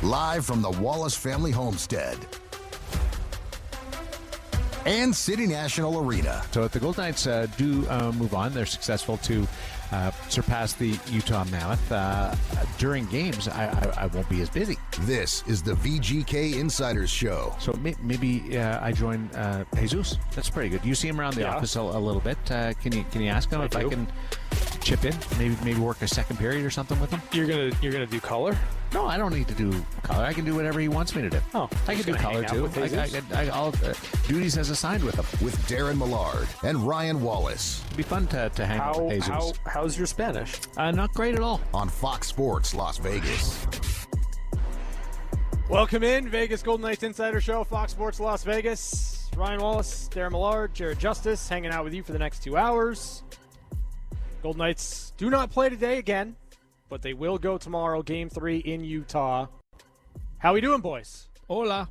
live from the Wallace family homestead and City National Arena. So if the Golden Knights do move on, they're successful to surpass the Utah Mammoth. During games, I won't be as busy. This is the VGK Insiders Show. So maybe I join Jesus. That's pretty good. You see him around the office a little bit. Can you ask him if I can chip in? Maybe work a second period or something with him. You're gonna do color? No, I don't need to do color. I can do whatever he wants me to do. Oh, I can do color too. I'll duties as assigned with him. With Daren Millard and Ryan Wallace. It'd be fun to hang out with Jesus. How's your Spanish? Not great at all. On Fox Sports Las Vegas. Welcome in, Vegas Golden Knights Insider Show, Fox Sports Las Vegas. Ryan Wallace, Daren Millard, Jared Justice, hanging out with you for the next 2 hours. Golden Knights do not play today again, but they will go tomorrow, Game 3 in Utah. How we doing, boys? Hola.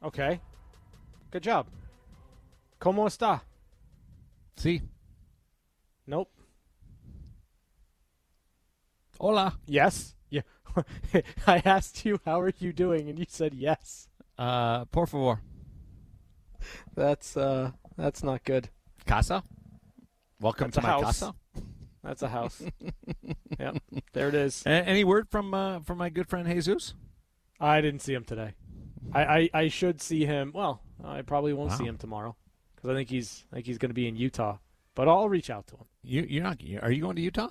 Okay. Good job. ¿Cómo está? Sí. Nope. Hola. Yes. Yeah. I asked you, how are you doing? And you said yes. Por favor. That's not good. Casa? Welcome That's to a my house. casa. That's a house. Yep. There it is. Any word from my good friend Jesus? I didn't see him today. I should see him. Well, I probably won't see him tomorrow because I think he's going to be in Utah. But I'll reach out to him. You're not? Are you going to Utah?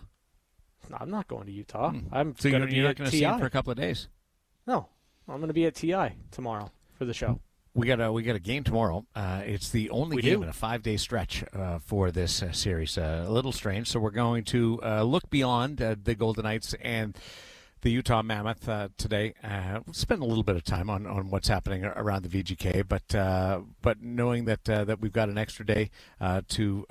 No, I'm not going to Utah. I'm So going to be you're not at going to TI. see him for a couple of days? No, I'm going to be at TI tomorrow for the show. We got a game tomorrow. It's the only game in a 5-day stretch for this series. A little strange. So we're going to look beyond the Golden Knights and the Utah Mammoth today. We'll spend a little bit of time on what's happening around the VGK, but knowing that we've got an extra day to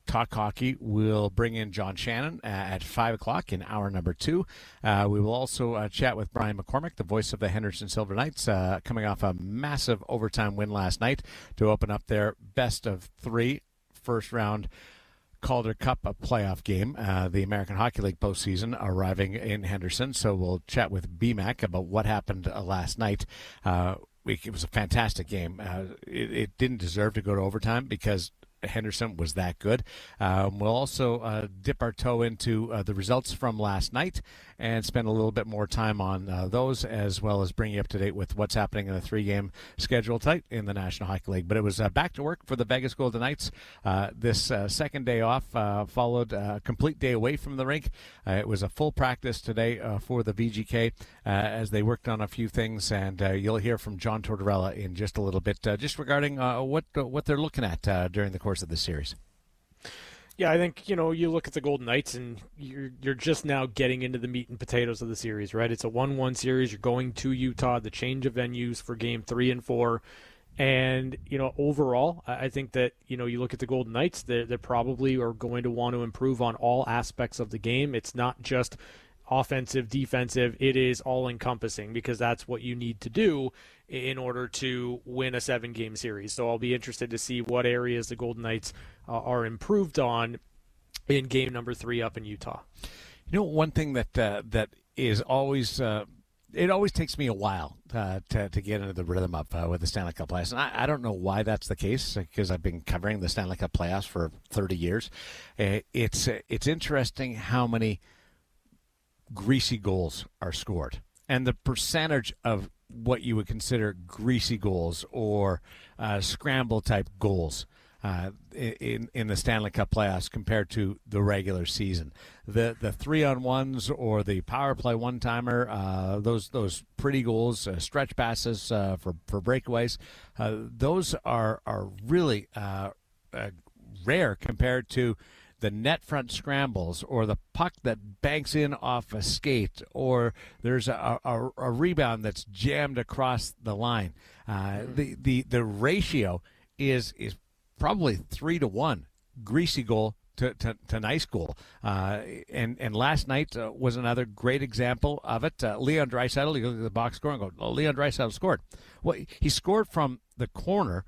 talk hockey, we'll bring in John Shannon at 5 o'clock in hour number 2. We will also chat with Brian MacCormack, the voice of the Henderson Silver Knights, coming off a massive overtime win last night to open up their best of 3 first-round Calder Cup, a playoff game, the American Hockey League postseason arriving in Henderson. So we'll chat with BMAC about what happened last night. It was a fantastic game. It didn't deserve to go to overtime because Henderson was that good. We'll also dip our toe into the results from last night and spend a little bit more time on those, as well as bring you up to date with what's happening in the 3-game schedule tight in the National Hockey League. But it was back to work for the Vegas Golden Knights. This second day off followed a complete day away from the rink. It was a full practice today for the VGK as they worked on a few things, and you'll hear from John Tortorella in just a little bit, just regarding what they're looking at during the course of this series. Yeah, I think, you look at the Golden Knights and you're just now getting into the meat and potatoes of the series, right? It's a 1-1 series. You're going to Utah, the change of venues for game 3 and 4. And, overall, I think that, you look at the Golden Knights, they probably are going to want to improve on all aspects of the game. It's not just offensive, defensive, it is all-encompassing because that's what you need to do in order to win a 7-game series. So I'll be interested to see what areas the Golden Knights are improved on in game number 3 up in Utah. One thing that is always it always takes me a while to get into the rhythm of with the Stanley Cup playoffs. And I don't know why that's the case, because I've been covering the Stanley Cup playoffs for 30 years. It's interesting how many greasy goals are scored, and the percentage of what you would consider greasy goals or scramble type goals in the Stanley Cup playoffs compared to the regular season. The 3-on-1s or the power play one-timer, those pretty goals, stretch passes for breakaways, those are really rare compared to the net front scrambles or the puck that banks in off a skate, or there's a rebound that's jammed across the line. The ratio is probably 3-to-1 greasy goal to nice goal. And last night was another great example of it. Leon Draisaitl, you look at the box score and go, oh, Leon Draisaitl scored. Well, he scored from the corner,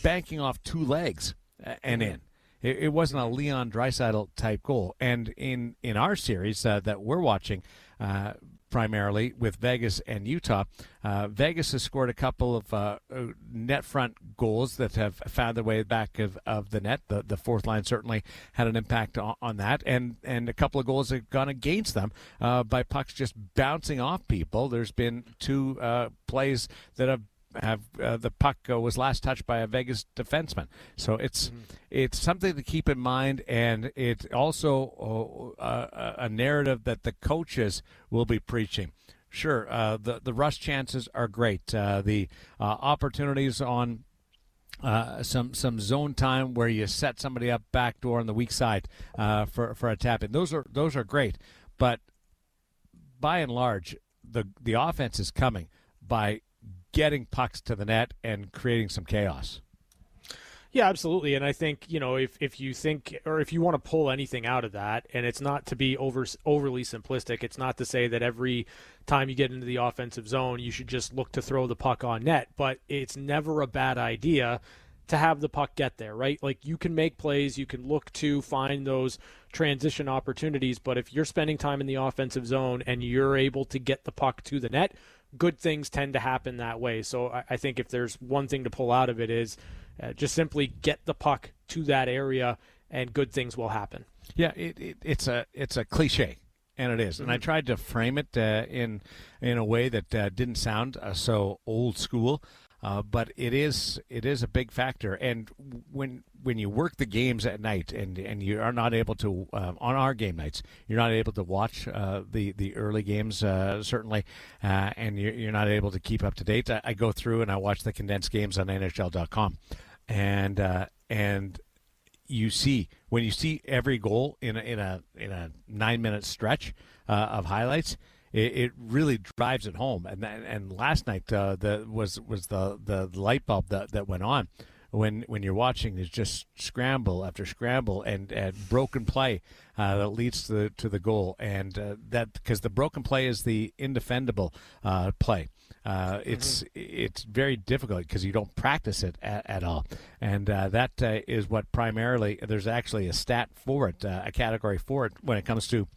banking off 2 legs and in. It wasn't a Leon Draisaitl type goal. And in our series that we're watching, primarily with Vegas and Utah. Vegas has scored a couple of net front goals that have found their way back of the net. The fourth line certainly had an impact on that, and a couple of goals have gone against them by pucks just bouncing off people. There's been two plays that have the puck was last touched by a Vegas defenseman. So it's something to keep in mind, and it's also a narrative that the coaches will be preaching. Sure, the rush chances are great. The opportunities on some zone time where you set somebody up backdoor on the weak side for a tap in. Those are great, but by and large, the offense is coming by getting pucks to the net and creating some chaos. Yeah, absolutely. And I think, if you think, or if you want to pull anything out of that, and it's not to be overly simplistic, it's not to say that every time you get into the offensive zone, you should just look to throw the puck on net, but it's never a bad idea to have the puck get there, right? Like, you can make plays, you can look to find those transition opportunities, but if you're spending time in the offensive zone and you're able to get the puck to the net, good things tend to happen that way. So I think if there's one thing to pull out of it is just simply get the puck to that area and good things will happen. Yeah, it's a cliche, and it is. And I tried to frame it in a way that didn't sound so old school. But it is a big factor, and when you work the games at night, and you are not able to on our game nights, you're not able to watch the early games certainly, and you're not able to keep up to date. I go through and I watch the condensed games on NHL.com, and you see when you see every goal in a 9-minute stretch of highlights. It really drives it home, and last night was the light bulb that went on when you're watching is just scramble after scramble and broken play that leads to the goal, and that because the broken play is the indefendable play. It's very difficult because you don't practice it at all, and that is what primarily there's actually a stat for it, a category for it when it comes to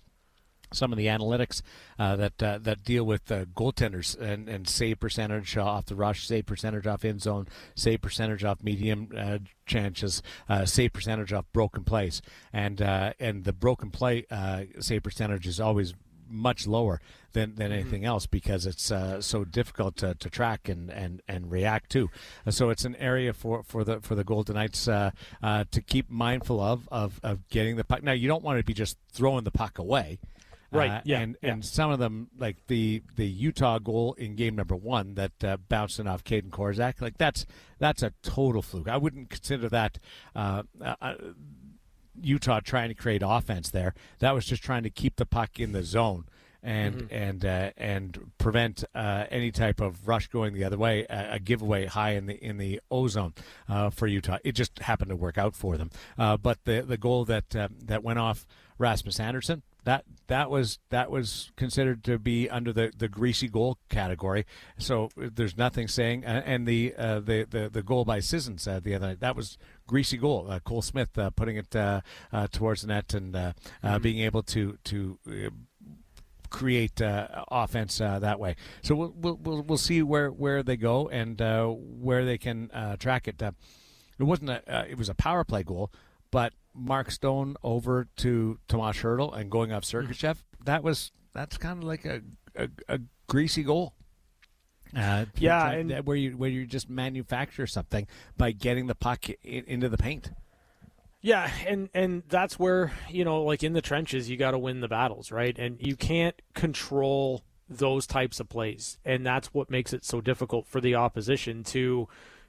some of the analytics that deal with goaltenders and save percentage off the rush, save percentage off end zone, save percentage off medium chances, save percentage off broken plays, and the broken play save percentage is always much lower than anything else because it's so difficult to track and react to. So it's an area for the Golden Knights to keep mindful of getting the puck. Now you don't want to be just throwing the puck away. Right. And some of them, like the Utah goal in game number 1 that bounced off Caden Korczak, like that's a total fluke. I wouldn't consider that Utah trying to create offense there. That was just trying to keep the puck in the zone and prevent any type of rush going the other way, a giveaway high in the O zone for Utah. It just happened to work out for them. But the goal that went off Rasmus Andersson, that was considered to be under the greasy goal category. So there's nothing saying. And the goal by Sissons the other night, that was greasy goal. Cole Smith putting it towards the net and being able to create offense that way. So we'll see where they go and where they can track it. It wasn't it was a power play goal, but Mark Stone over to Tomas Hertl and going off Sergachev, that's kind of like a greasy goal. Where you just manufacture something by getting the puck into the paint. Yeah, and that's where, like in the trenches, you got to win the battles, right? And you can't control those types of plays, and that's what makes it so difficult for the opposition to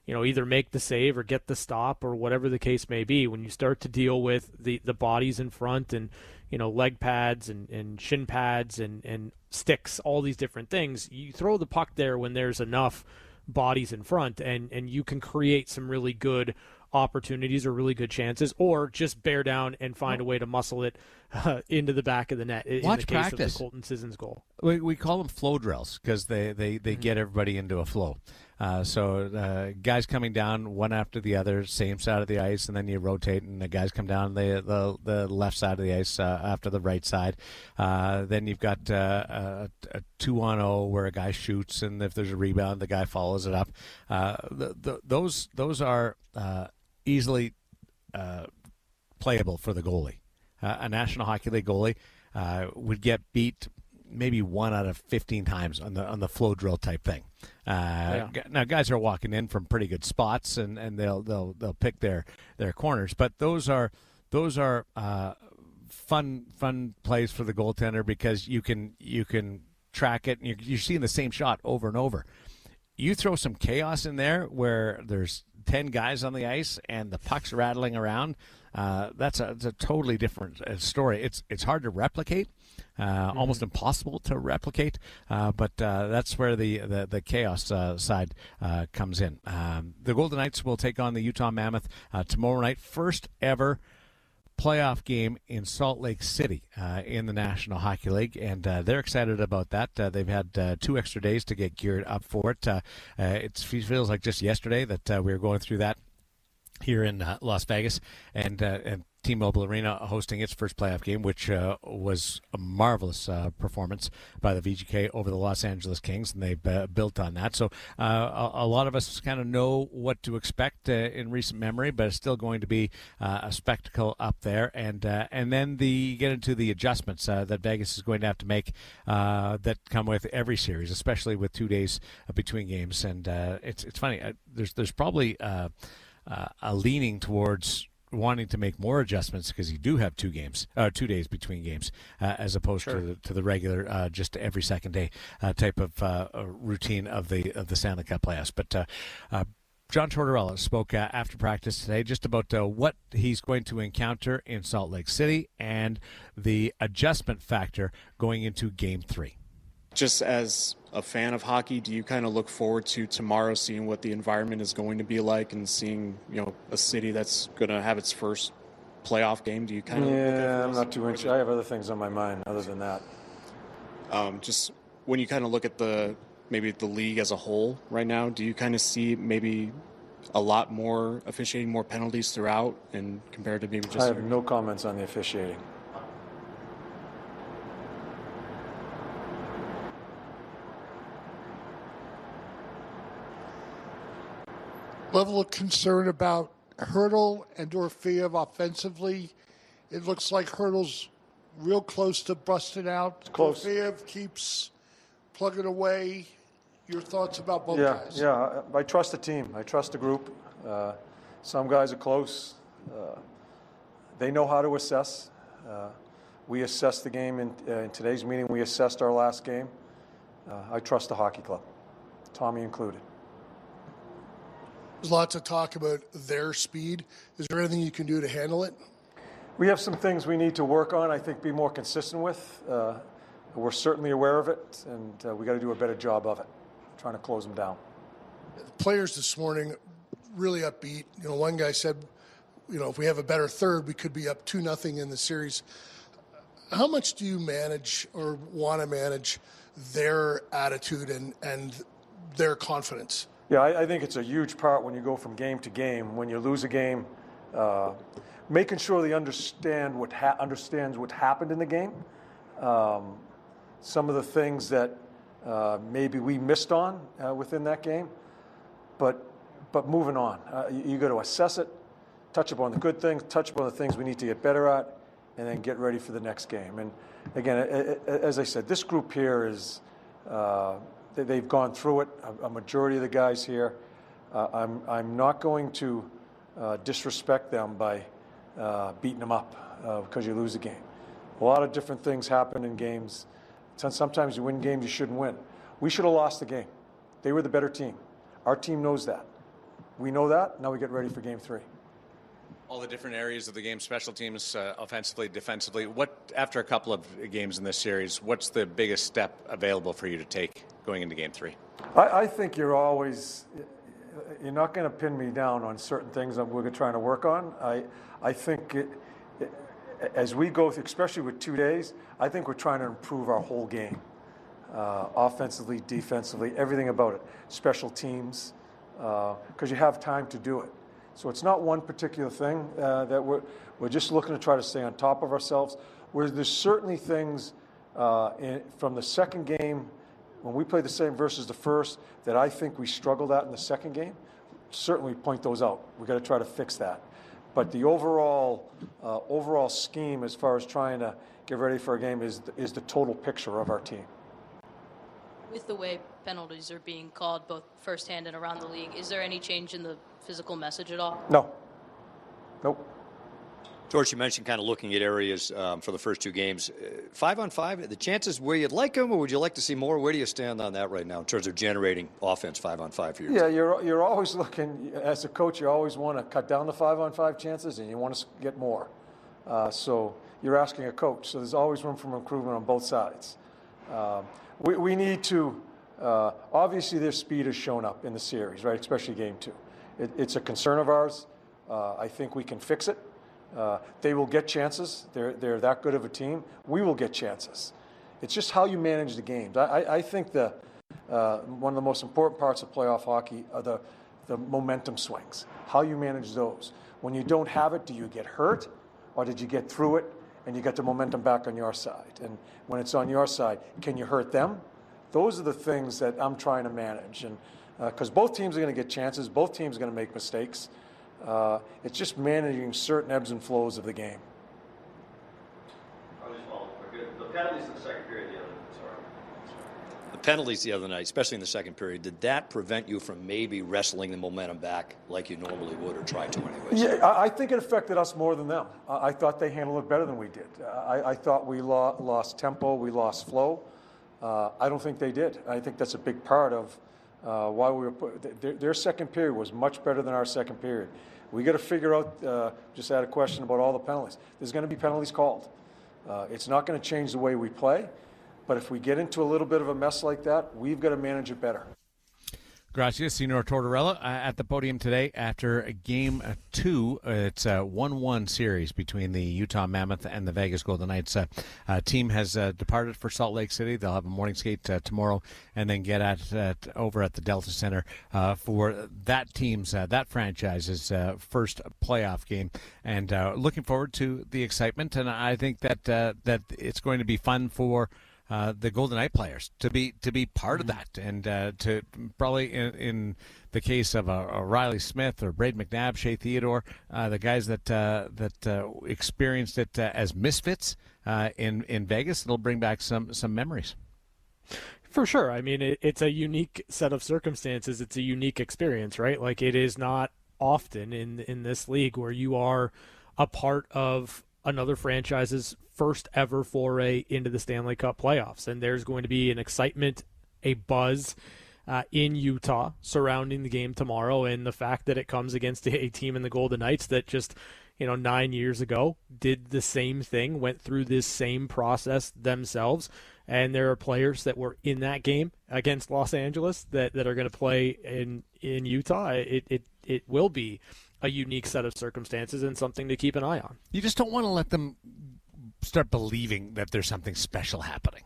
either make the save or get the stop or whatever the case may be. When you start to deal with the bodies in front and, leg pads and shin pads and sticks, all these different things, you throw the puck there when there's enough bodies in front and you can create some really good opportunities or really good chances, or just bear down and find a way to muscle it into the back of the net. Watch in the practice. Case of the Colton Sissons goal. We call them flow drills because they get everybody into a flow. So guys coming down one after the other, same side of the ice, and then you rotate, and the guys come down the left side of the ice after the right side. Then you've got a 2-on-0 where a guy shoots, and if there's a rebound, the guy follows it up. Those are easily playable for the goalie. A National Hockey League goalie would get beat maybe 1 out of 15 times on the flow drill type thing. Now guys are walking in from pretty good spots, and they'll pick their corners, but those are fun plays for the goaltender because you can track it, and you're seeing the same shot over and over. You throw some chaos in there where there's 10 guys on the ice and the puck's rattling around. That's a totally different story. It's hard to replicate, almost impossible to replicate, but that's where the chaos side comes in. The Golden Knights will take on the Utah Mammoth tomorrow night, first ever playoff game in Salt Lake City in the National Hockey League, and they're excited about that. They've had 2 extra days to get geared up for it. It feels like just yesterday that we were going through that here in Las Vegas, and T-Mobile Arena hosting its first playoff game, which was a marvelous performance by the VGK over the Los Angeles Kings, and they've built on that. So a lot of us kind of know what to expect in recent memory, but it's still going to be a spectacle up there. And then you get into the adjustments that Vegas is going to have to make that come with every series, especially with 2 days between games. And it's funny. There's probably a leaning towards wanting to make more adjustments because you do have 2 days between games, as opposed to the regular just every second day type of routine of the Stanley Cup playoffs. But John Tortorella spoke after practice today just about what he's going to encounter in Salt Lake City and the adjustment factor going into Game 3. Just as a fan of hockey, do you kind of look forward to tomorrow, seeing what the environment is going to be like, and seeing a city that's going to have its first playoff game? Do you kind of? Yeah, I'm not too interested. I have other things on my mind other than that. Just when you kind of look at maybe the league as a whole right now, do you kind of see maybe a lot more officiating, more penalties throughout, and compared to maybe just? I have no comments on the officiating. Level of concern about Hertl and Dorofeev offensively. It looks like Hertl's real close to busting out. It's close. Dorofeev keeps plugging away. Your thoughts about both guys? Yeah, I trust the team. I trust the group. Some guys are close. They know how to assess. We assessed the game in today's meeting. We assessed our last game. I trust the hockey club, Tommy included. There's lots of talk about their speed. Is there anything you can do to handle it? We have some things we need to work on, I think, be more consistent with. We're certainly aware of it, and we got to do a better job of it, trying to close them down. The players this morning really upbeat. One guy said, if we have a better third, we could be up 2-0 in the series. How much do you manage or want to manage their attitude and their confidence? Yeah, I think it's a huge part when you go from game to game. When you lose a game, making sure they understands what happened in the game. Some of the things that maybe we missed on within that game, but moving on. You got to assess it, touch upon the good things, touch upon the things we need to get better at, and then get ready for the next game. And again, as I said, this group here is. They've gone through it, a majority of the guys here. I'm not going to disrespect them by beating them up because you lose a game. A lot of different things happen in games. Sometimes you win games you shouldn't win. We should have lost the game. They were the better team. Our team knows that. We know that. Now we get ready for Game 3. All the different areas of the game, special teams, offensively, defensively. After a couple of games in this series, what's the biggest step available for you to take going into Game 3? I think you're not going to pin me down on certain things that we're trying to work on. I think as we go, especially with 2 days, I think we're trying to improve our whole game. offensively, defensively, everything about it, special teams, because you have time to do it. So it's not one particular thing that we're just looking to try to stay on top of ourselves. Where there's certainly things from the second game, when we played the same versus the first, that I think we struggled at in the second game. Certainly point those out. We've got to try to fix that. But the overall scheme as far as trying to get ready for a game is the total picture of our team. With the way penalties are being called, both firsthand and around the league, is there any change in the physical message at all? No. Nope. George, you mentioned kind of looking at areas for the first two games. 5-on-5, the chances where you'd like them, or would you like to see more? Where do you stand on that right now in terms of generating offense 5-on-5 for you? Yeah, you're always looking, as a coach, you always want to cut down the 5-on-5 chances, and you want to get more. So you're asking a coach, so there's always room for improvement on both sides. We need to, obviously their speed has shown up in the series, right, especially game 2. It's a concern of ours. I think we can fix it. They will get chances. They're that good of a team. We will get chances. It's just how you manage the games. I think one of the most important parts of playoff hockey are the momentum swings, how you manage those. When you don't have it, do you get hurt, or did you get through it and you get the momentum back on your side? And when it's on your side, can you hurt them? Those are the things that I'm trying to manage. And because both teams are going to get chances, both teams are going to make mistakes. It's just managing certain ebbs and flows of the game. The penalties in the second period the penalties the other night, especially in the second period, did that prevent you from maybe wrestling the momentum back like you normally would, or try to anyways? Yeah, I think it affected us more than them. I thought they handled it better than we did. I thought we lost tempo, we lost flow. I don't think they did. I think that's a big part of why we were their second period was much better than our second period. We got to figure out, just had a question about all the penalties. There's going to be penalties called. It's not going to change the way we play, but if we get into a little bit of a mess like that, we've got to manage it better. Gracias, Senor Tortorella, at the podium today after Game 2. It's a 1-1 series between the Utah Mammoth and the Vegas Golden Knights. Team has departed for Salt Lake City. They'll have a morning skate tomorrow and then get over at the Delta Center for that team's, that franchise's first playoff game. And looking forward to the excitement. And I think that it's going to be fun for the Golden Knight players to be part of that, and to probably in the case of a Riley Smith or Braden McNabb, Shea Theodore, the guys that experienced it as misfits in Vegas, it'll bring back some memories. For sure. I mean, it's a unique set of circumstances. It's a unique experience, right? Like, it is not often in this league where you are a part of another franchise's first ever foray into the Stanley Cup playoffs. And there's going to be an excitement, a buzz in Utah surrounding the game tomorrow. And the fact that it comes against a team in the Golden Knights that just, 9 years ago did the same thing, went through this same process themselves. And there are players that were in that game against Los Angeles that are going to play in Utah. It will be a unique set of circumstances and something to keep an eye on. You just don't want to let them start believing that there's something special happening.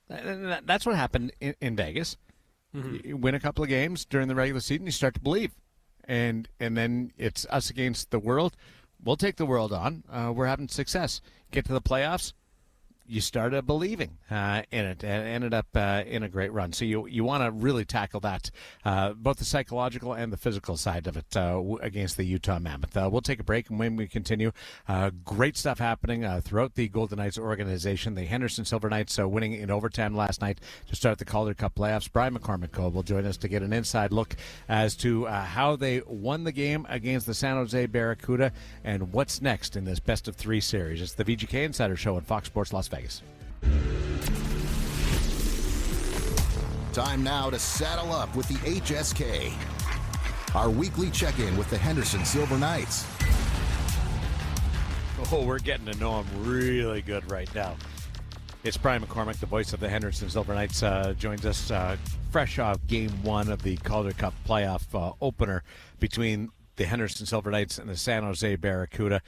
That's what happened in Vegas. Mm-hmm. You win a couple of games during the regular season, you start to believe. And then it's us against the world. We'll take the world on. We're having success. Get to the playoffs, you started believing in it, and ended up in a great run. So you want to really tackle that, both the psychological and the physical side of it against the Utah Mammoth. We'll take a break, and when we continue, great stuff happening throughout the Golden Knights organization. The Henderson Silver Knights winning in overtime last night to start the Calder Cup playoffs. Brian MacCormack will join us to get an inside look as to how they won the game against the San Jose Barracuda and what's next in this best-of-3 series. It's the VGK Insider Show on Fox Sports Las Vegas. Time now to saddle up with the HSK. Our weekly check-in with the Henderson Silver Knights. Oh, we're getting to know him really good right now. It's Brian MacCormack, the voice of the Henderson Silver Knights, joins us fresh off Game 1 of the Calder Cup playoff opener between the Henderson Silver Knights and the San Jose Barracuda.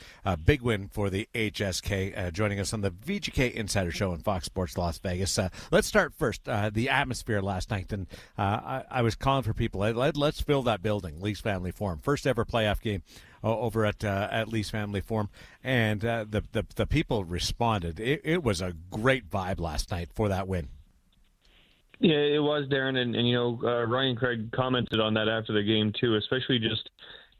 Big win for the HSK. Joining us on the VGK Insider Show on Fox Sports Las Vegas. Let's start first. The atmosphere last night, and I was calling for people. Let's fill that building, Leafs Family Forum. First ever playoff game over at Leafs Family Forum, and the people responded. It was a great vibe last night for that win. Yeah, it was, Daren, and Ryan Craig commented on that after the game too, especially just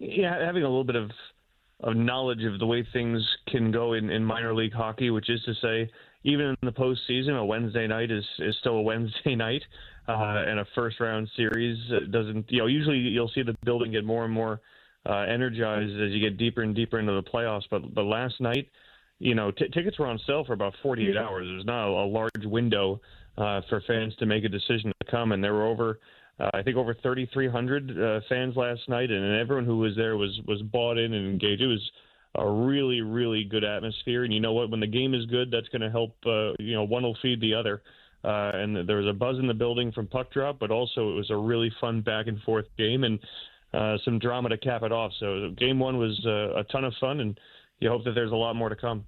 having a little bit of knowledge of the way things can go in minor league hockey, which is to say, even in the postseason, a Wednesday night is still a Wednesday night, and a first round series doesn't. Usually you'll see the building get more and more energized as you get deeper and deeper into the playoffs. But last night, tickets were on sale for about 48 hours. There's not a large window for fans to make a decision to come, and there were over 3,300 fans last night, and everyone who was there was bought in and engaged. It was a really, really good atmosphere, and you know what? When the game is good, that's going to help. One will feed the other, and there was a buzz in the building from puck drop, but also it was a really fun back and forth game, and some drama to cap it off. So game one was a ton of fun, and you hope that there's a lot more to come.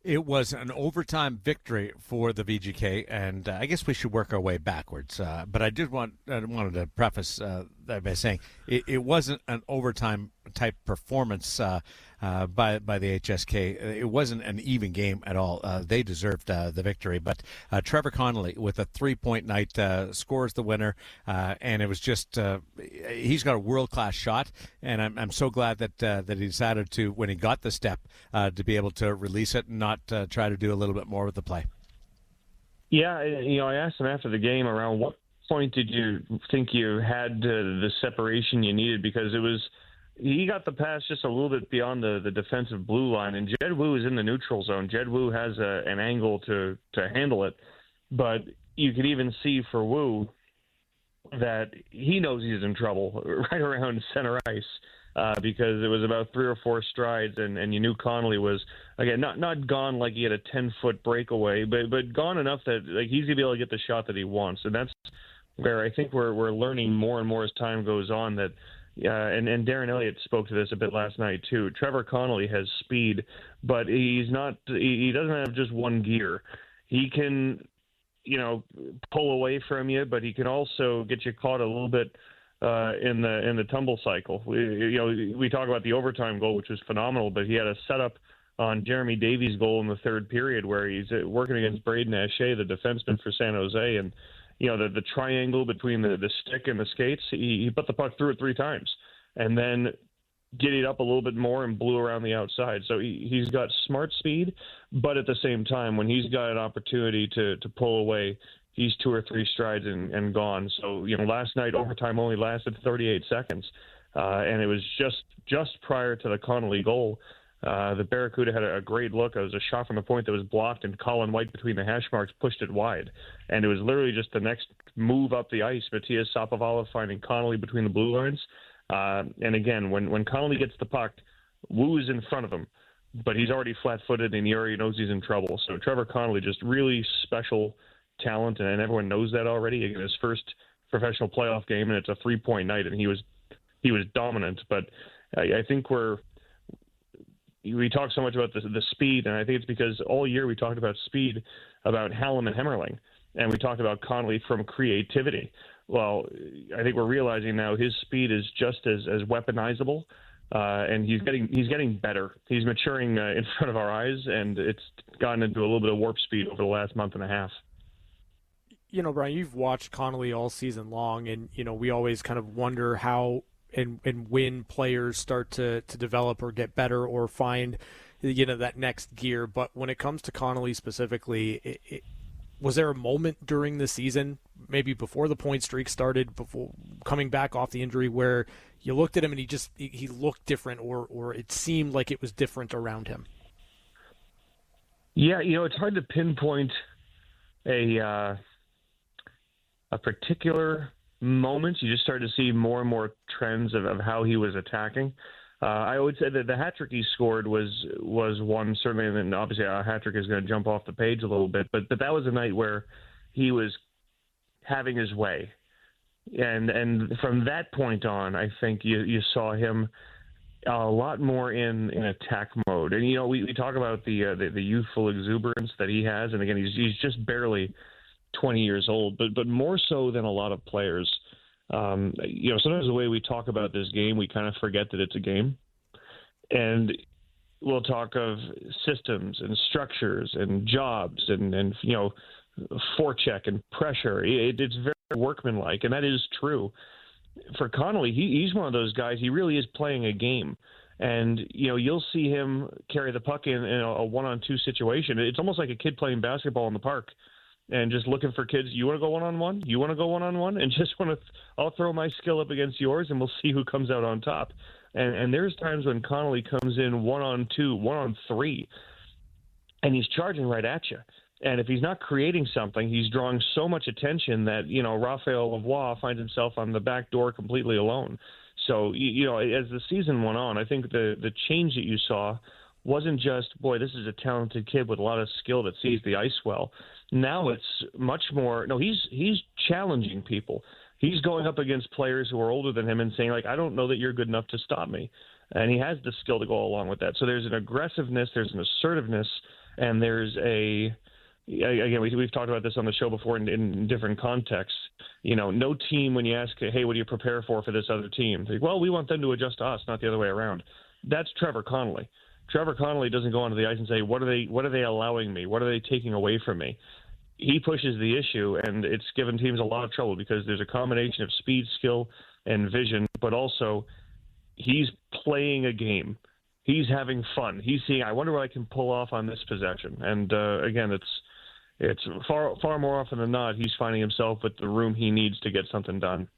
It was an overtime victory for the VGK, and I guess we should work our way backwards. But I wanted to preface that by saying it wasn't an overtime type performance by the HSK. It wasn't an even game at all. They deserved the victory, but Trevor Connolly with a 3-point night scores the winner, and it was just he's got a world-class shot, and I'm so glad that he decided to, when he got the step, to be able to release it and not try to do a little bit more with the play. Yeah, I asked him after the game around what point did you think you had the separation you needed, because he got the pass just a little bit beyond the defensive blue line, and Jed Wu is in the neutral zone. Jed Wu has an angle to handle it, but you could even see for Wu that he knows he's in trouble right around center ice, because it was about 3 or 4 strides, and you knew Connolly was, again, not gone like he had a 10-foot breakaway, but gone enough that he's going to be able to get the shot that he wants. And that's where I think we're learning more and more as time goes on that. And Darren Elliott spoke to this a bit last night too. Trevor Connolly has speed, but he doesn't have just one gear. He can, pull away from you, but he can also get you caught a little bit in the tumble cycle. We talk about the overtime goal, which was phenomenal, but he had a setup on Jeremy Davies' goal in the third period where he's working against Braden Ashe, the defenseman for San Jose, and the triangle between the stick and the skates, he put the puck through it 3 times and then giddied up a little bit more and blew around the outside. So he's got smart speed, but at the same time, when he's got an opportunity to pull away, he's 2 or 3 strides and gone. So, last night overtime only lasted 38 seconds, and it was just prior to the Connolly goal. The Barracuda had a great look. It was a shot from the point that was blocked, and Colin White between the hash marks pushed it wide. And it was literally just the next move up the ice, Matthias Sapovalov finding Connolly between the blue lines. And again, when Connolly gets the puck, Wu is in front of him, but he's already flat-footed, and he already knows he's in trouble. So Trevor Connolly, just really special talent, and everyone knows that already. Again, his first professional playoff game, and it's a 3-point night, and he was dominant. But I think we talk so much about the speed, and I think it's because all year we talked about speed, about Hallam and Hemmerling, and we talked about Connolly from creativity. Well, I think we're realizing now his speed is just as weaponizable, and he's getting better. He's maturing in front of our eyes, and it's gotten into a little bit of warp speed over the last month and a half. Brian, you've watched Connolly all season long, and we always kind of wonder how and when players start to develop or get better or find that next gear. But when it comes to Connolly specifically, was there a moment during the season, maybe before the point streak started, before coming back off the injury, where you looked at him and he looked different, or it seemed like it was different around him? Yeah, it's hard to pinpoint a particular moments. You just started to see more and more trends of how he was attacking. I would say that the hat trick he scored was one, certainly, and then obviously a hat trick is going to jump off the page a little bit, but that was a night where he was having his way. And from that point on, I think you saw him a lot more in attack mode. And, we talk about the youthful exuberance that he has. And, again, he's just barely 20 years old, but more so than a lot of players. Sometimes the way we talk about this game, we kind of forget that it's a game. And we'll talk of systems and structures and jobs and forecheck and pressure. It's very workmanlike, and that is true. For Connolly, he's one of those guys. He really is playing a game, and you'll see him carry the puck in a one-on-two situation. It's almost like a kid playing basketball in the park, and just looking for kids. You want to go one-on-one? You want to go one-on-one? And just I'll throw my skill up against yours, and we'll see who comes out on top. And there's times when Connolly comes in one-on-two, one-on-three, and he's charging right at you. And if he's not creating something, he's drawing so much attention that, Raphael Lavoie finds himself on the back door completely alone. So, as the season went on, I think the change that you saw wasn't just, boy, this is a talented kid with a lot of skill that sees the ice well. Now it's much more, no, he's challenging people. He's going up against players who are older than him and saying, I don't know that you're good enough to stop me. And he has the skill to go along with that. So there's an aggressiveness, there's an assertiveness, and there's again, we've talked about this on the show before in different contexts. No team, when you ask, hey, what do you prepare for this other team? They, well, we want them to adjust to us, not the other way around. That's Trevor Connolly. Trevor Connolly doesn't go onto the ice and say, what are they allowing me? What are they taking away from me? He pushes the issue, and it's given teams a lot of trouble because there's a combination of speed, skill, and vision, but also he's playing a game. He's having fun. He's seeing, I wonder what I can pull off on this possession. And again, it's far more often than not, he's finding himself with the room he needs to get something done.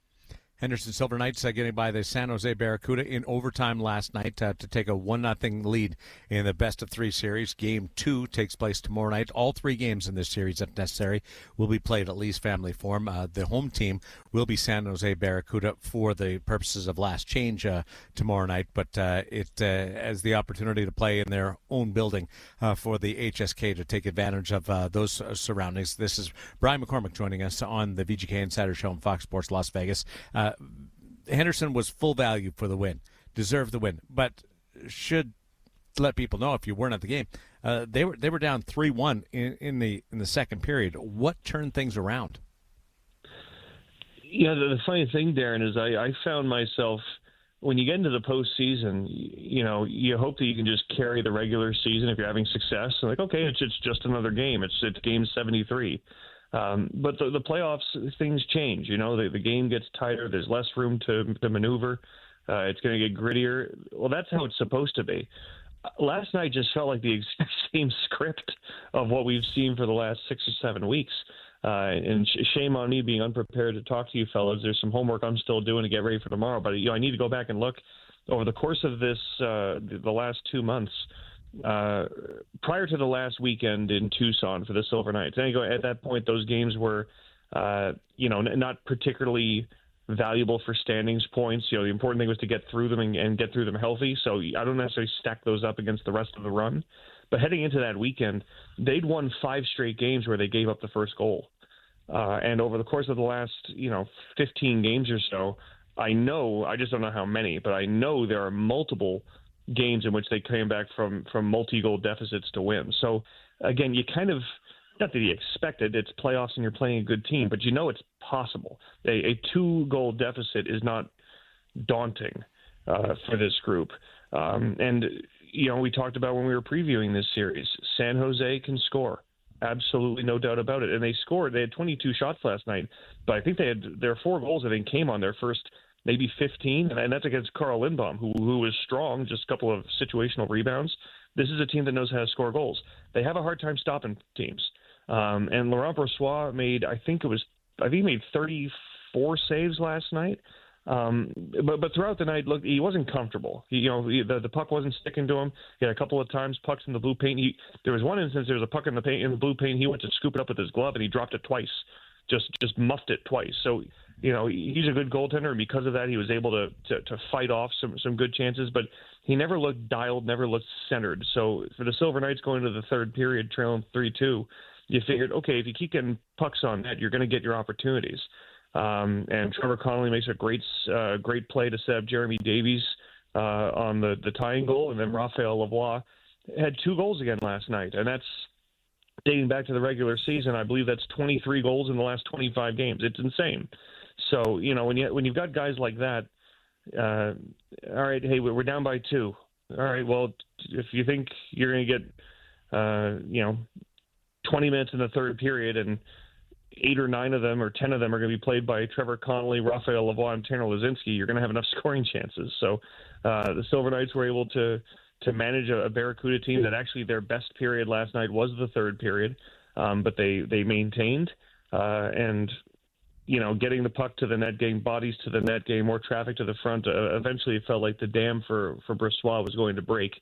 Henderson Silver Knights getting by the San Jose Barracuda in overtime last night to take a 1-0 lead in the best-of-3 series. Game 2 takes place tomorrow night. All 3 games in this series, if necessary, will be played at Lee's Family Forum. The home team will be San Jose Barracuda for the purposes of last change tomorrow night, but it has the opportunity to play in their own building for the HSK to take advantage of those surroundings. This is Brian MacCormack joining us on the VGK Insider Show on Fox Sports Las Vegas. Henderson was full value for the win, deserved the win, but should let people know, if you weren't at the game, they were down 3-1 in the second period. What turned things around? Yeah, the funny thing, Darren, is I found myself, when you get into the postseason, you hope that you can just carry the regular season if you're having success. Like, okay, it's just another game. It's game 73. But the playoffs, things change. The game gets tighter. There's less room to maneuver. It's going to get grittier. Well, that's how it's supposed to be. Last night just felt like the exact same script of what we've seen for the last 6 or 7 weeks. And shame on me being unprepared to talk to you fellas. There's some homework I'm still doing to get ready for tomorrow. But I need to go back and look over the course of this the last 2 months. Prior to the last weekend in Tucson for the Silver Knights. And at that point, those games were, not particularly valuable for standings points. The important thing was to get through them and get through them healthy. So I don't necessarily stack those up against the rest of the run. But heading into that weekend, they'd won 5 straight games where they gave up the first goal. And over the course of the last, 15 games or so, I just don't know how many, but I know there are multiple games in which they came back from multi-goal deficits to win. So, again, you kind of, not that you expect it, it's playoffs and you're playing a good team, but it's possible. A 2-goal deficit is not daunting for this group. And we talked about when we were previewing this series, San Jose can score. Absolutely no doubt about it. And they scored. They had 22 shots last night, but I think their 4 goals, I think, came on their first maybe 15, and that's against Carl Lindbaum, who was strong, just a couple of situational rebounds. This is a team that knows how to score goals. They have a hard time stopping teams. And Laurent Brossoit made 34 saves last night. But throughout the night, look, he wasn't comfortable. The puck wasn't sticking to him. He had a couple of times pucks in the blue paint. There was one instance, there was a puck in the blue paint. He went to scoop it up with his glove, and he dropped it twice. Just muffed it twice. So, he's a good goaltender, and because of that, he was able to fight off some good chances, but he never looked dialed, never looked centered. So for the Silver Knights going into the third period, trailing 3-2, you figured, okay, if you keep getting pucks on net, you're going to get your opportunities. And Trevor Connolly makes a great play to set up Jeremy Davies on the tying goal, and then Raphael Lavoie had 2 goals again last night, and that's dating back to the regular season. I believe that's 23 goals in the last 25 games. It's insane. So, when you've got guys like that, all right, hey, we're down by 2. All right, well, if you think you're going to get, 20 minutes in the third period and 8 or 9 of them or 10 of them are going to be played by Trevor Connolly, Raphael Lavoie, and Tanner Lazinski, you're going to have enough scoring chances. So the Silver Knights were able to manage a Barracuda team that actually their best period last night was the third period, but they maintained and getting the puck to the net, getting bodies to the net, getting more traffic to the front. Eventually, it felt like the dam for Bressois was going to break,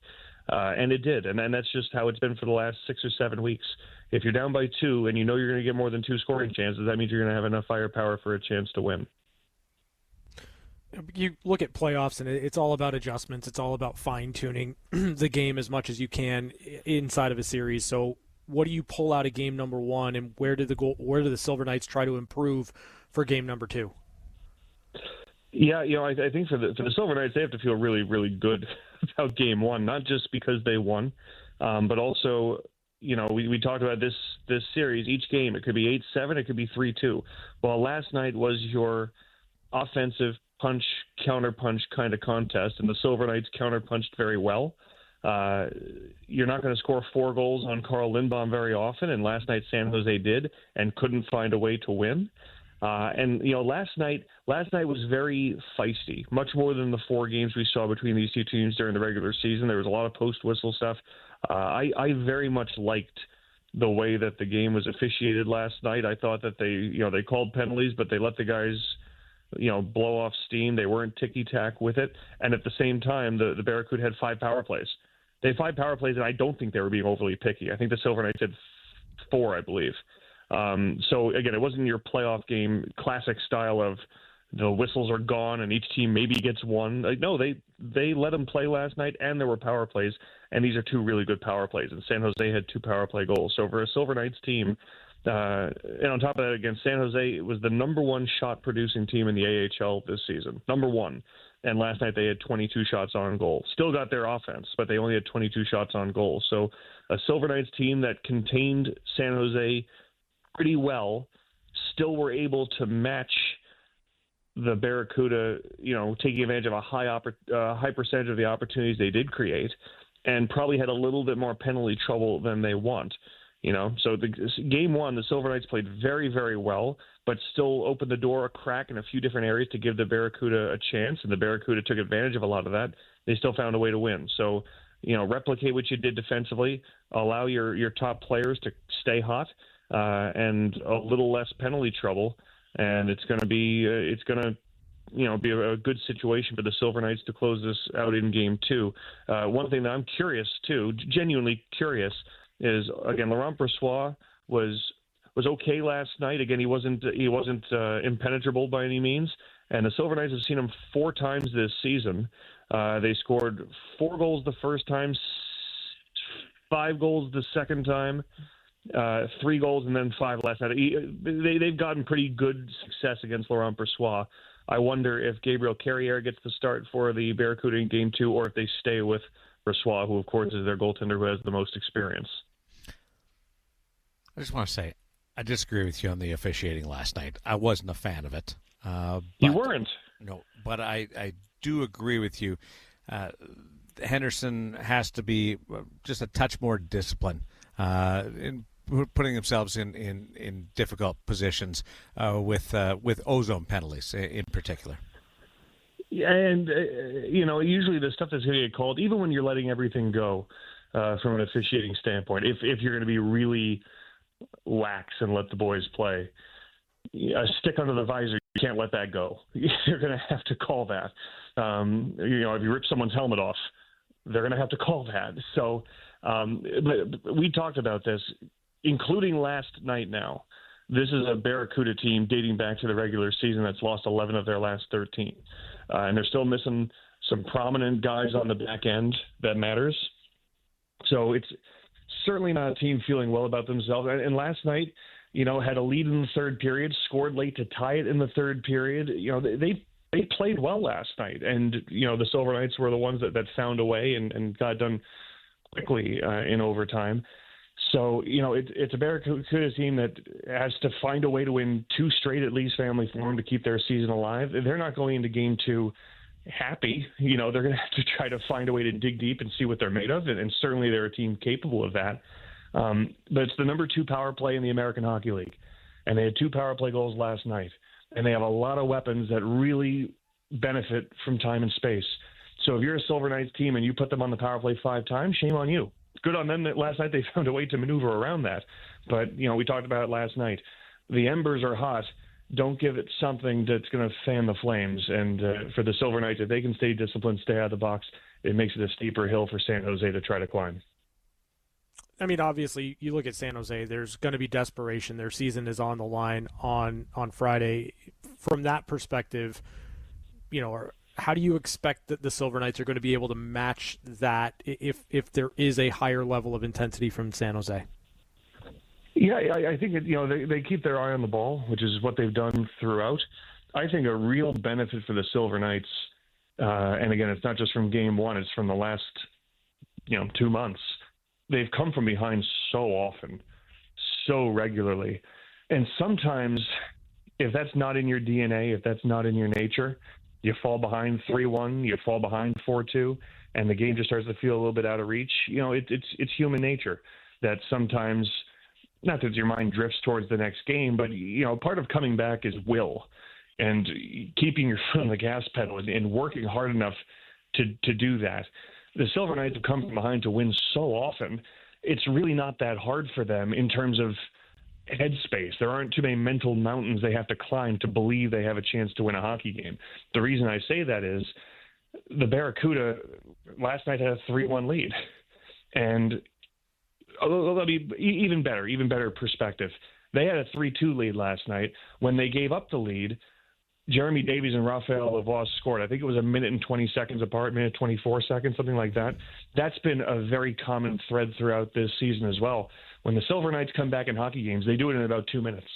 and it did. And that's just how it's been for the last 6 or 7 weeks. If you're down by 2 and you're going to get more than 2 scoring chances, that means you're going to have enough firepower for a chance to win. You look at playoffs, and it's all about adjustments. It's all about fine-tuning the game as much as you can inside of a series. So what do you pull out of game number 1, and where do the Silver Knights try to improve for game number 2? Yeah, I think for the Silver Knights, they have to feel really, really good about game 1, not just because they won, but also, we talked about this series. Each game, it could be 8-7, it could be 3-2. Well, last night was your offensive punch, counter-punch kind of contest, and the Silver Knights counter-punched very well. You're not going to score 4 goals on Carl Lindbaum very often, and last night San Jose did and couldn't find a way to win. Last night was very feisty, much more than the 4 games we saw between these two teams during the regular season. There was a lot of post-whistle stuff. I very much liked the way that the game was officiated last night. I thought that they called penalties, but they let the guys blow off steam. They weren't ticky-tack with it. And at the same time, the Barracuda had 5 power plays. They had 5 power plays, and I don't think they were being overly picky. I think the Silver Knights had 4, I believe. So, again, it wasn't your playoff game classic style of the whistles are gone and each team maybe gets 1. No, they let them play last night, and there were power plays, and these are 2 really good power plays. And San Jose had 2 power play goals. So for a Silver Knights team, and on top of that, again, San Jose was the number 1 shot-producing team in the AHL this season. Number 1. And last night they had 22 shots on goal. Still got their offense, but they only had 22 shots on goal. So a Silver Knights team that contained San Jose pretty well still were able to match the Barracuda, taking advantage of a high percentage of the opportunities they did create, and probably had a little bit more penalty trouble than they want. So game 1, the Silver Knights played very, very well, but still opened the door a crack in a few different areas to give the Barracuda a chance, and the Barracuda took advantage of a lot of that. They still found a way to win. So, replicate what you did defensively, allow your top players to stay hot, and a little less penalty trouble, and it's going to be be a good situation for the Silver Knights to close this out in game 2. One thing that I'm curious too, genuinely curious, is again Laurent Bressois was okay last night. Again, he wasn't impenetrable by any means, and the Silver Knights have seen him 4 times this season. They scored 4 goals the first time, 5 goals the second time, 3 goals, and then 5 last night. They've gotten pretty good success against Laurent Bressois. I wonder if Gabriel Carriere gets the start for the Barracuda in game 2, or if they stay with Bressois, who of course is their goaltender who has the most experience. I just want to say, I disagree with you on the officiating last night. I wasn't a fan of it. You weren't? No, but I do agree with you. Henderson has to be just a touch more disciplined in putting themselves in difficult positions with ozone penalties in particular. Yeah, and usually the stuff that's going to get called, even when you're letting everything go from an officiating standpoint, if you're going to be really lax and let the boys play, a stick under the visor, you can't let that go. You're going to have to call that. If you rip someone's helmet off, they're going to have to call that. So but we talked about this, including last night now. This is a Barracuda team dating back to the regular season that's lost 11 of their last 13. And they're still missing some prominent guys on the back end that matters. So it's certainly not a team feeling well about themselves. And last night, had a lead in the third period, scored late to tie it in the third period. They played well last night, and the Silver Knights were the ones that found a way and got done quickly in overtime. So it's a Barracuda team that has to find a way to win 2 straight at Lee's Family Forum to keep their season alive. They're not going into game 2 happy. They're going to have to try to find a way to dig deep and see what they're made of, and certainly they're a team capable of that. But it's the number 2 power play in the American Hockey League, and they had 2 power play goals last night. And they have a lot of weapons that really benefit from time and space. So if you're a Silver Knights team and you put them on the power play 5 times, shame on you. Good on them that last night they found a way to maneuver around that. But, we talked about it last night. The embers are hot. Don't give it something that's going to fan the flames. And for the Silver Knights, if they can stay disciplined, stay out of the box, it makes it a steeper hill for San Jose to try to climb. I mean, obviously, you look at San Jose, there's going to be desperation. Their season is on the line on Friday. From that perspective, how do you expect that the Silver Knights are going to be able to match that if there is a higher level of intensity from San Jose? Yeah, I think they keep their eye on the ball, which is what they've done throughout. I think a real benefit for the Silver Knights, and again, it's not just from game 1, it's from the last 2 months. They've come from behind so often, so regularly. And sometimes, if that's not in your DNA, if that's not in your nature, you fall behind 3-1, you fall behind 4-2, and the game just starts to feel a little bit out of reach. It's human nature that sometimes, not that your mind drifts towards the next game, but, part of coming back is will and keeping your foot on the gas pedal and working hard enough to do that. The Silver Knights have come from behind to win so often, it's really not that hard for them in terms of headspace. There aren't too many mental mountains they have to climb to believe they have a chance to win a hockey game. The reason I say that is the Barracuda last night had a 3-1 lead. And that'll be even better perspective. They had a 3-2 lead last night. When they gave up the lead, Jeremy Davies and Raphael Lavoie scored. I think it was 1 minute and 20 seconds apart, 1:24 seconds, something like that. That's been a very common thread throughout this season as well. When the Silver Knights come back in hockey games, they do it in about 2 minutes.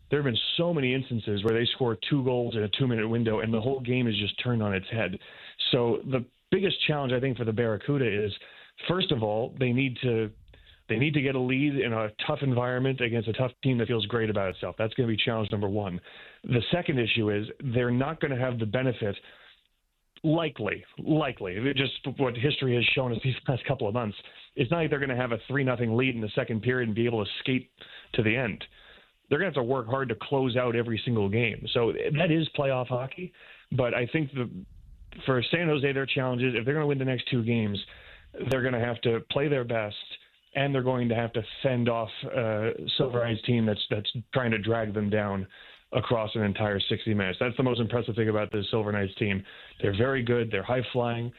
There have been so many instances where they score 2 goals in a 2-minute window, and the whole game is just turned on its head. So the biggest challenge, I think, for the Barracuda is, first of all, they need to get a lead in a tough environment against a tough team that feels great about itself. That's going to be challenge number 1. The second issue is they're not going to have the benefit, likely, just what history has shown us these last couple of months. It's not like they're going to have a 3-0 lead in the second period and be able to skate to the end. They're going to have to work hard to close out every single game. So that is playoff hockey. But I think for San Jose, their challenge is if they're going to win the next 2 games, they're going to have to play their best, and they're going to have to fend off a Silver Knights team that's trying to drag them down across an entire 60 minutes. That's the most impressive thing about this Silver Knights team. They're very good. They're high-flying.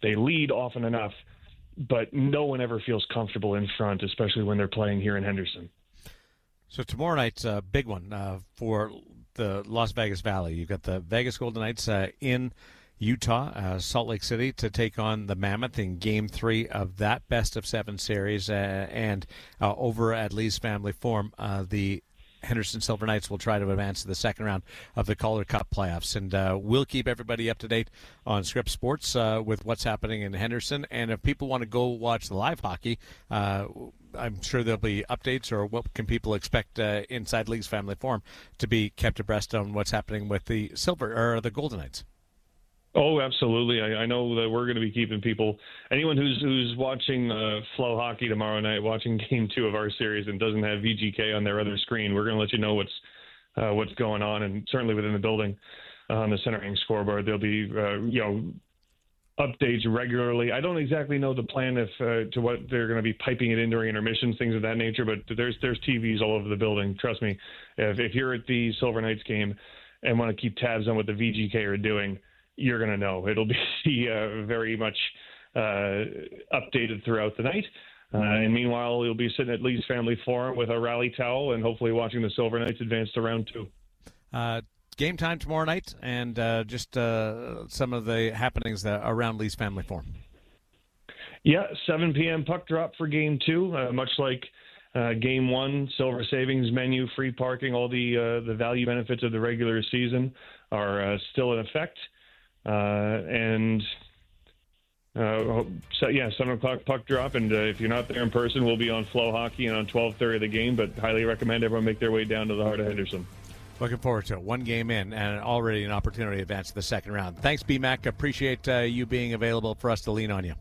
They lead often enough, but no one ever feels comfortable in front, especially when they're playing here in Henderson. So tomorrow night's a big one for the Las Vegas Valley. You've got the Vegas Golden Knights in Utah, Salt Lake City, to take on the Mammoth in Game 3 of that best-of-7 series. And over at Lee's Family Forum, the Henderson Silver Knights will try to advance to the second round of the Calder Cup playoffs. And we'll keep everybody up to date on Script Sports with what's happening in Henderson. And if people want to go watch the live hockey, I'm sure there'll be updates, or what can people expect inside Lee's Family Forum to be kept abreast on what's happening with the the Golden Knights. Oh, absolutely. I know that we're going to be keeping people, anyone who's watching Flow Hockey tomorrow night, watching Game 2 of our series and doesn't have VGK on their other screen, we're going to let you know what's going on, and certainly within the building on the centering scoreboard, there'll be updates regularly. I don't exactly know the plan to what they're going to be piping it in during intermissions, things of that nature, but there's TVs all over the building. Trust me, if you're at the Silver Knights game and want to keep tabs on what the VGK are doing, you're going to know. It'll be very much updated throughout the night. And meanwhile, you'll be sitting at Lee's Family Forum with a rally towel and hopefully watching the Silver Knights advance to round 2. Game time tomorrow night, and just some of the happenings around Lee's Family Forum. Yeah, 7 p.m. puck drop for Game 2, much like Game 1, silver savings menu, free parking, all the value benefits of the regular season are still in effect. So 7 o'clock puck drop, and if you're not there in person, we'll be on Flow Hockey and on 12:30 the game, but highly recommend everyone make their way down to the heart of Henderson. Looking forward to it. One game in and already an opportunity to advance to the second round. Thanks, B-Mac. Appreciate you being available for us to lean on you.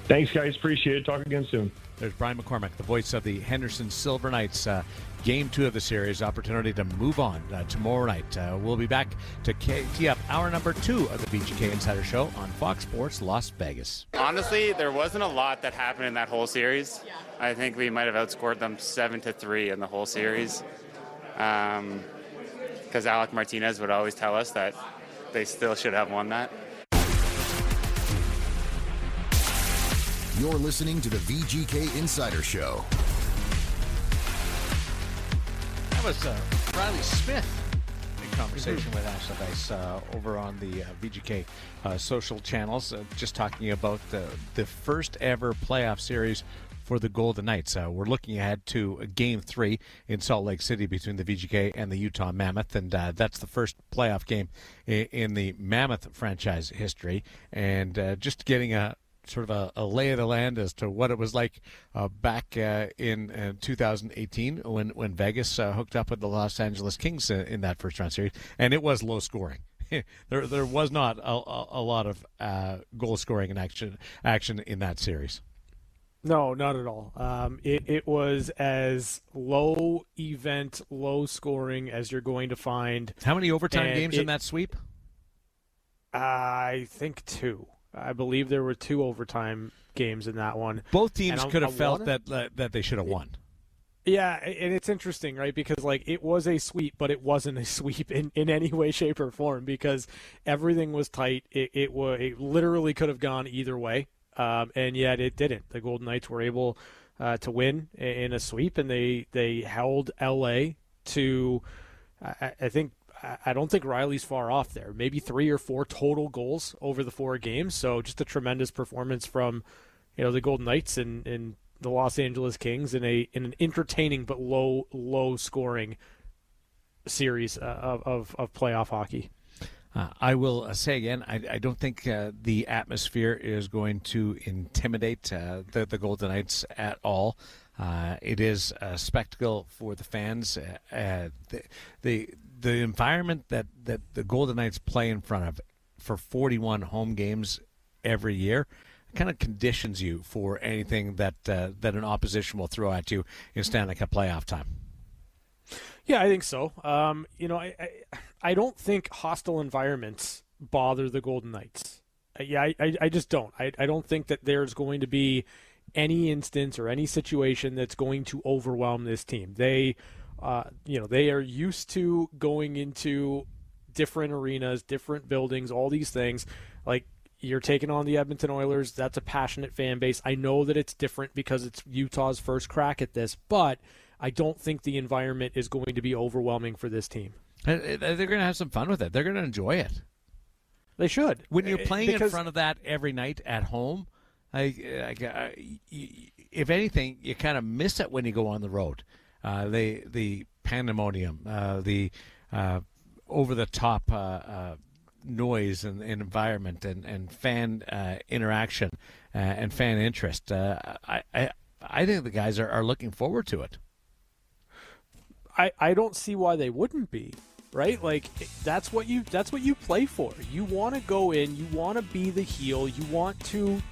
Thanks, guys. Appreciate it. Talk again soon. There's Brian MacCormack, the voice of the Henderson Silver Knights. Game 2 of the series, opportunity to move on tomorrow night. We'll be back to tee up hour number 2 of the VGK Insider Show on Fox Sports Las Vegas. Honestly, there wasn't a lot that happened in that whole series. I think we might have outscored them 7-3 in the whole series. Because Alec Martinez would always tell us that they still should have won that. You're listening to the VGK Insider Show. That was Riley Smith in conversation with Ashley Weiss over on the VGK social channels, just talking about the first ever playoff series for the Golden Knights. We're looking ahead to Game 3 in Salt Lake City between the VGK and the Utah Mammoth, and that's the first playoff game in the Mammoth franchise history. And just getting a sort of a lay of the land as to what it was like back in 2018 when Vegas hooked up with the Los Angeles Kings in that first round series, and it was low scoring. there was not a lot of goal scoring and action in that series. No, not at all. It was as low event, low scoring as you're going to find. How many overtime games in that sweep? I think 2. I believe there were 2 overtime games in that one. Both teams could have felt that they should have won. Yeah, and it's interesting, right? Because it was a sweep, but it wasn't a sweep in any way, shape, or form because everything was tight. It literally could have gone either way. And yet it didn't. The Golden Knights were able to win in a sweep, and they held LA to, I don't think Riley's far off there. Maybe 3 or 4 total goals over the 4 games. So just a tremendous performance from the Golden Knights and the Los Angeles Kings in an entertaining but low scoring series of playoff hockey. I will say again, I don't think the atmosphere is going to intimidate the Golden Knights at all. It is a spectacle for the fans. The environment that the Golden Knights play in front of for 41 home games every year kind of conditions you for anything that an opposition will throw at you in Stanley Cup playoff time. Yeah, I think so. I don't think hostile environments bother the Golden Knights. I just don't. I don't think that there's going to be any instance or any situation that's going to overwhelm this team. They are used to going into different arenas, different buildings, all these things. Like, you're taking on the Edmonton Oilers. That's a passionate fan base. I know that it's different because it's Utah's first crack at this, but I don't think the environment is going to be overwhelming for this teem. They're going to have some fun with it. They're going to enjoy it. They should. When you're playing in front of that every night at home, if anything, you kind of miss it when you go on the road. The pandemonium, the over-the-top noise and environment and fan interaction and fan interest. I think the guys are looking forward to it. I don't see why they wouldn't be, right? Like, that's what you play for. You want to go in, you want to be the heel, you want to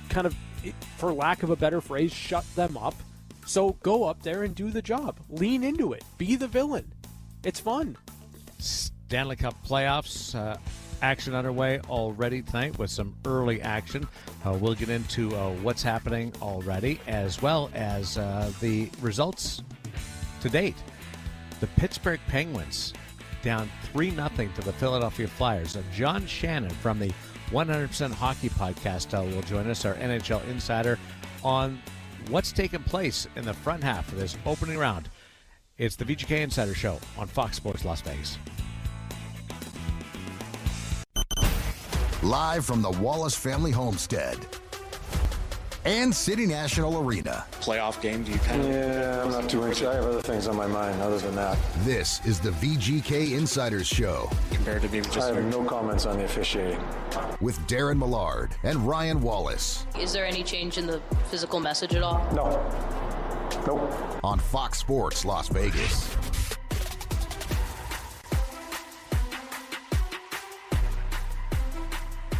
kind of, for lack of a better phrase, shut them up. So go up there and do the job. Lean into it. Be the villain. It's fun. Stanley Cup playoffs action underway already tonight with some early action. We'll get into what's happening already, as well as the results to date. The Pittsburgh Penguins down 3-0 to the Philadelphia Flyers. John Shannon from the 100% Hockey Podcast will join us, our NHL insider, on what's taken place in the front half of this opening round. It's the VGK Insider Show on Fox Sports Las Vegas. Live from the Wallace Family Homestead, and City National Arena. Playoff game, do you kind of... Yeah, I'm not too anxious. I have other things on my mind other than that. This is the VGK Insiders Show. Compared to maybe just... I have no comments on the officiating. With Daren Millard and Ryan Wallace. Is there any change in the physical message at all? No. Nope. On Fox Sports Las Vegas.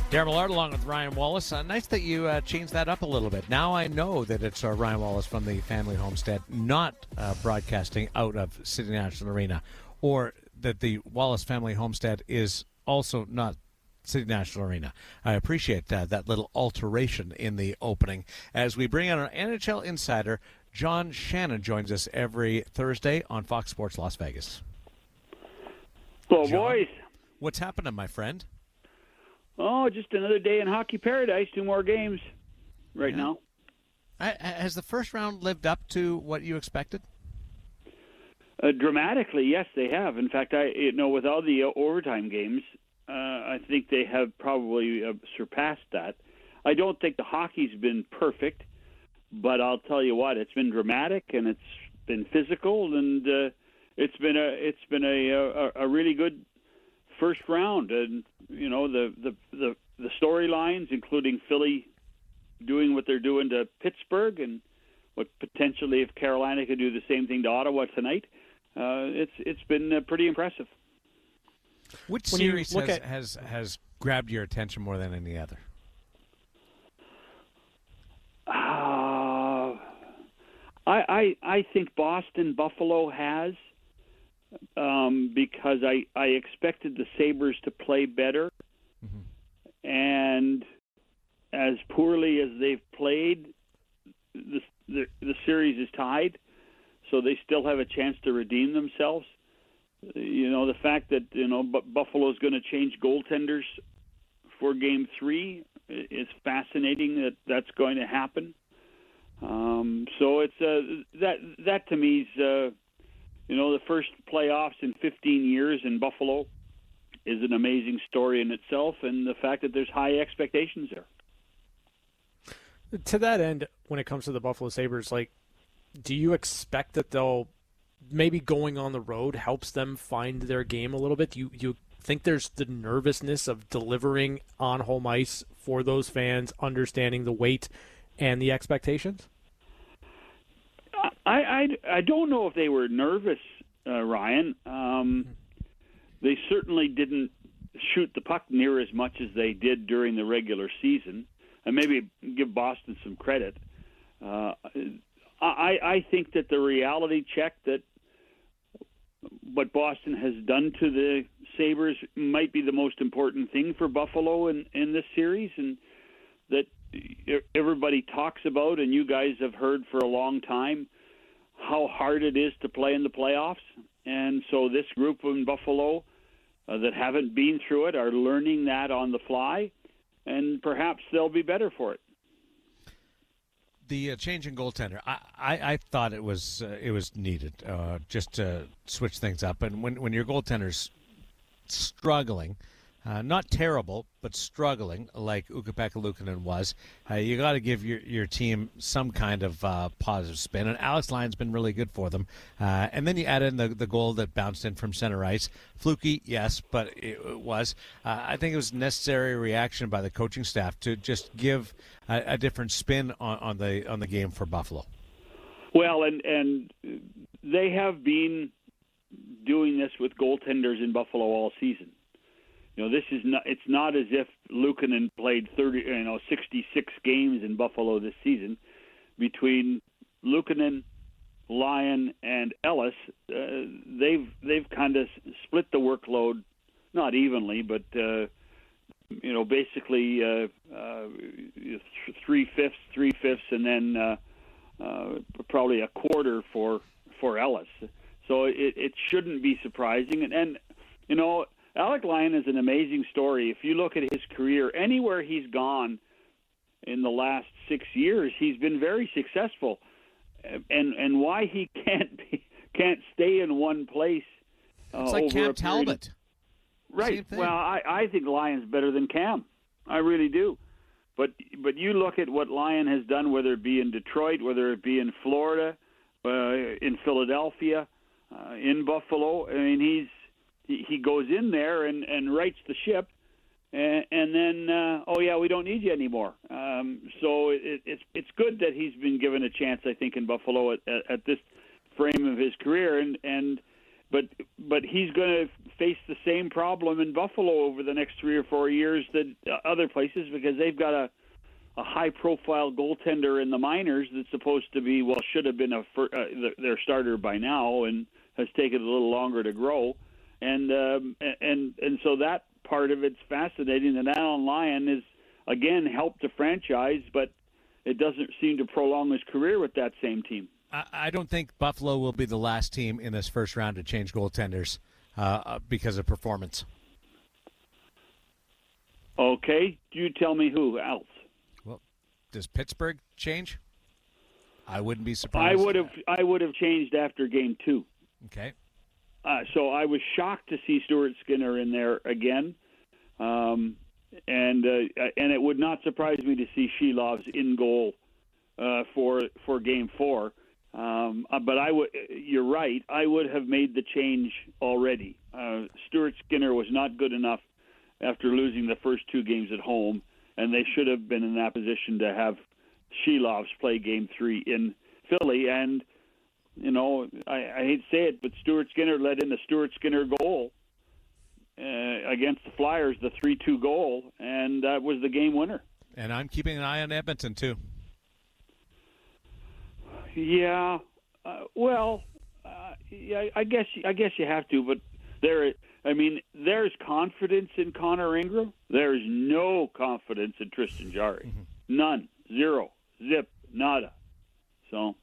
Daren Millard along with Ryan Wallace. Nice that you changed that up a little bit. Now I know that it's Ryan Wallace from the family homestead, not broadcasting out of City National Arena, or that the Wallace family homestead is also not City National Arena. I appreciate that little alteration in the opening. As we bring on our NHL insider, John Shannon joins us every Thursday on Fox Sports Las Vegas. Hello, John, boys. what's happening, my friend? Oh, just another day in hockey paradise. 2 more games right now. Has the first round lived up to what you expected? Dramatically, yes, they have. In fact, with all the overtime games, I think they have probably surpassed that. I don't think the hockey's been perfect, but I'll tell you what, it's been dramatic and it's been physical, and it's been a really good first round. And the storylines, including Philly doing what they're doing to Pittsburgh, and what potentially if Carolina could do the same thing to Ottawa tonight, it's been pretty impressive. Which series has grabbed your attention more than any other? I think Boston Buffalo has, because I expected the Sabres to play better, and as poorly as they've played, the series is tied, so they still have a chance to redeem themselves. The fact that Buffalo's going to change goaltenders for Game 3 is fascinating. That's going to happen. So it's that to me is the first playoffs in 15 years in Buffalo is an amazing story in itself, and the fact that there's high expectations there. To that end, when it comes to the Buffalo Sabres, do you expect that they'll maybe going on the road helps them find their game a little bit? Do you think there's the nervousness of delivering on home ice for those fans, understanding the weight and the expectations? I don't know if they were nervous, Ryan. They certainly didn't shoot the puck near as much as they did during the regular season, and maybe give Boston some credit. I think that the reality check that what Boston has done to the Sabres might be the most important thing for Buffalo in this series, and that everybody talks about, and you guys have heard for a long time, how hard it is to play in the playoffs. And so this group in Buffalo that haven't been through it are learning that on the fly, and perhaps they'll be better for it. The change in goaltender, I thought it was needed just to switch things up. And when your goaltender's struggling, not terrible, but struggling like Ukko-Pekka Luukkonen was, you got to give your team some kind of positive spin. And Alex Lyon's been really good for them. And then you add in the goal that bounced in from center ice. Fluky, yes, but it was. I think it was a necessary reaction by the coaching staff to just give a different spin on the game for Buffalo. Well, and they have been doing this with goaltenders in Buffalo all season. This is not. It's not as if Luukkonen played 66 games in Buffalo this season. Between Luukkonen, Lyon, and Ellis, they've kind of split the workload, not evenly, but basically 3/5, and then probably a quarter for Ellis. So it shouldn't be surprising, and Alec Lyon is an amazing story. If you look at his career, anywhere he's gone in the last 6 years, he's been very successful. And why he can't stay in one place? It's like over Cam Talbot, right? Well, I think Lyon's better than Cam. I really do. But you look at what Lyon has done, whether it be in Detroit, whether it be in Florida, in Philadelphia, in Buffalo. I mean, he goes in there and rights the ship, and then we don't need you anymore. So it's good that he's been given a chance, I think, in Buffalo at this frame of his career, but he's going to face the same problem in Buffalo over the next 3 or 4 years that other places, because they've got a high-profile goaltender in the minors that's supposed to be, should have been their starter by now, and has taken a little longer to grow, and so that part of it's fascinating. And Alan Lyon is again helped the franchise, but it doesn't seem to prolong his career with that same team. I don't think Buffalo will be the last team in this first round to change goaltenders because of performance. Okay, you tell me who else. Well, does Pittsburgh change? I wouldn't be surprised. I would have changed after Game 2. Okay. So I was shocked to see Stuart Skinner in there again, and it would not surprise me to see Shelov's in goal for Game 4. But you're right. I would have made the change already. Stuart Skinner was not good enough after losing the first 2 games at home, and they should have been in that position to have Shelov's play Game 3 in Philly. And I hate to say it, but Stuart Skinner led in the Stuart Skinner goal against the Flyers, the 3-2 goal, and that was the game winner. And I'm keeping an eye on Edmonton too. Yeah, I guess you have to, but there's confidence in Connor Ingram. There's no confidence in Tristan Jarry. Mm-hmm. None, zero, zip, nada. So,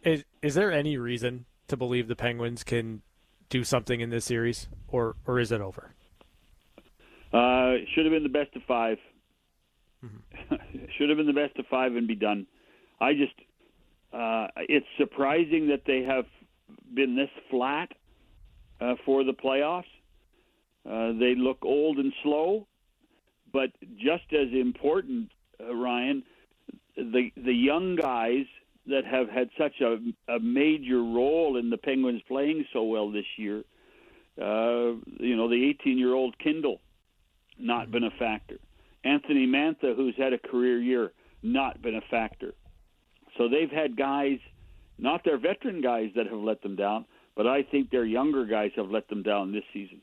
is there any reason to believe the Penguins can do something in this series, or is it over? Should have been the best of 5. Mm-hmm. Should have been the best of 5 and be done. It's surprising that they have been this flat for the playoffs. They look old and slow, but just as important, Ryan, the young guys that have had such a major role in the Penguins playing so well this year, the 18-year-old Kindle, not been a factor. Anthony Mantha, who's had a career year, not been a factor. So they've had guys, not their veteran guys, that have let them down, but I think their younger guys have let them down this season.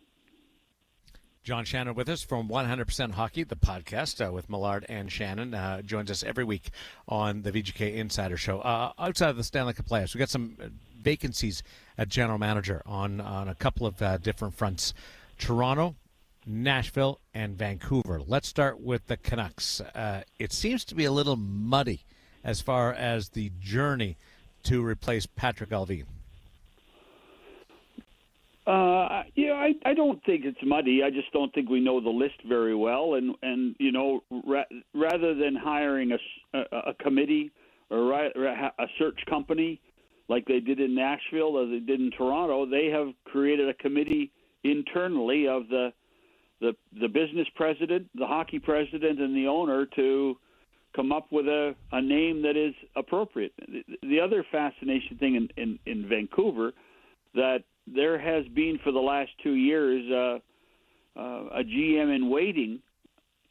John Shannon with us from 100% Hockey, the podcast with Millard and Shannon. Joins us every week on the VGK Insider Show. Outside of the Stanley Cup playoffs, we've got some vacancies at general manager on a couple of different fronts. Toronto, Nashville, and Vancouver. Let's start with the Canucks. It seems to be a little muddy as far as the journey to replace Patrick Allvin. I don't think it's muddy. I just don't think we know the list very well. And rather than hiring a committee or a search company like they did in Nashville or they did in Toronto, they have created a committee internally of the business president, the hockey president, and the owner to come up with a name that is appropriate. The other fascination thing in Vancouver, that there has been for the last 2 years a GM in waiting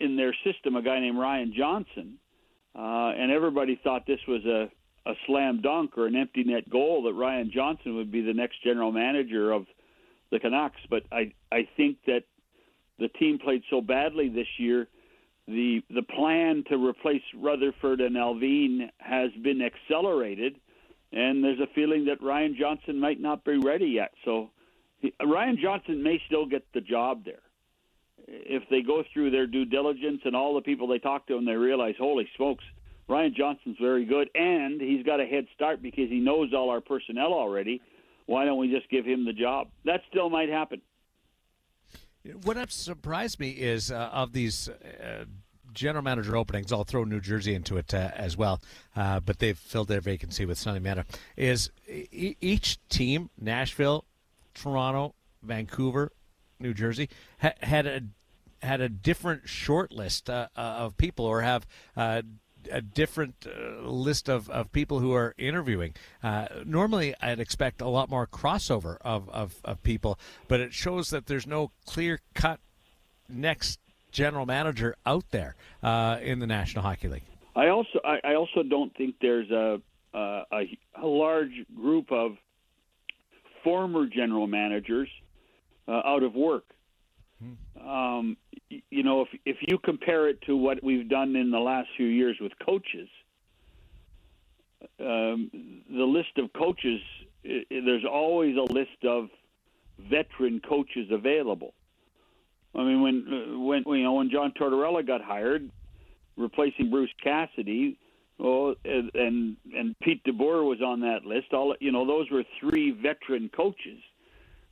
in their system, a guy named Ryan Johnson, and everybody thought this was a slam dunk or an empty net goal that Ryan Johnson would be the next general manager of the Canucks. But I think that the team played so badly this year, the plan to replace Rutherford and Allvin has been accelerated, and there's a feeling that Ryan Johnson might not be ready yet. So Ryan Johnson may still get the job there. If they go through their due diligence and all the people they talk to and they realize, holy smokes, Ryan Johnson's very good, and he's got a head start because he knows all our personnel already, why don't we just give him the job? That still might happen. What has surprised me is of these general manager openings, I'll throw New Jersey into it as well, but they've filled their vacancy with Sonny Mata, is each team, Nashville, Toronto, Vancouver, New Jersey, had had a different short list of people, or have a different list of people who are interviewing. Normally, I'd expect a lot more crossover of people, but it shows that there's no clear-cut next general manager out there in the National Hockey League. I also don't think there's a large group of former general managers out of work. If you compare it to what we've done in the last few years with coaches, the list of coaches, there's always a list of veteran coaches available. I mean, when John Tortorella got hired, replacing Bruce Cassidy, and Pete DeBoer was on that list. Those were three veteran coaches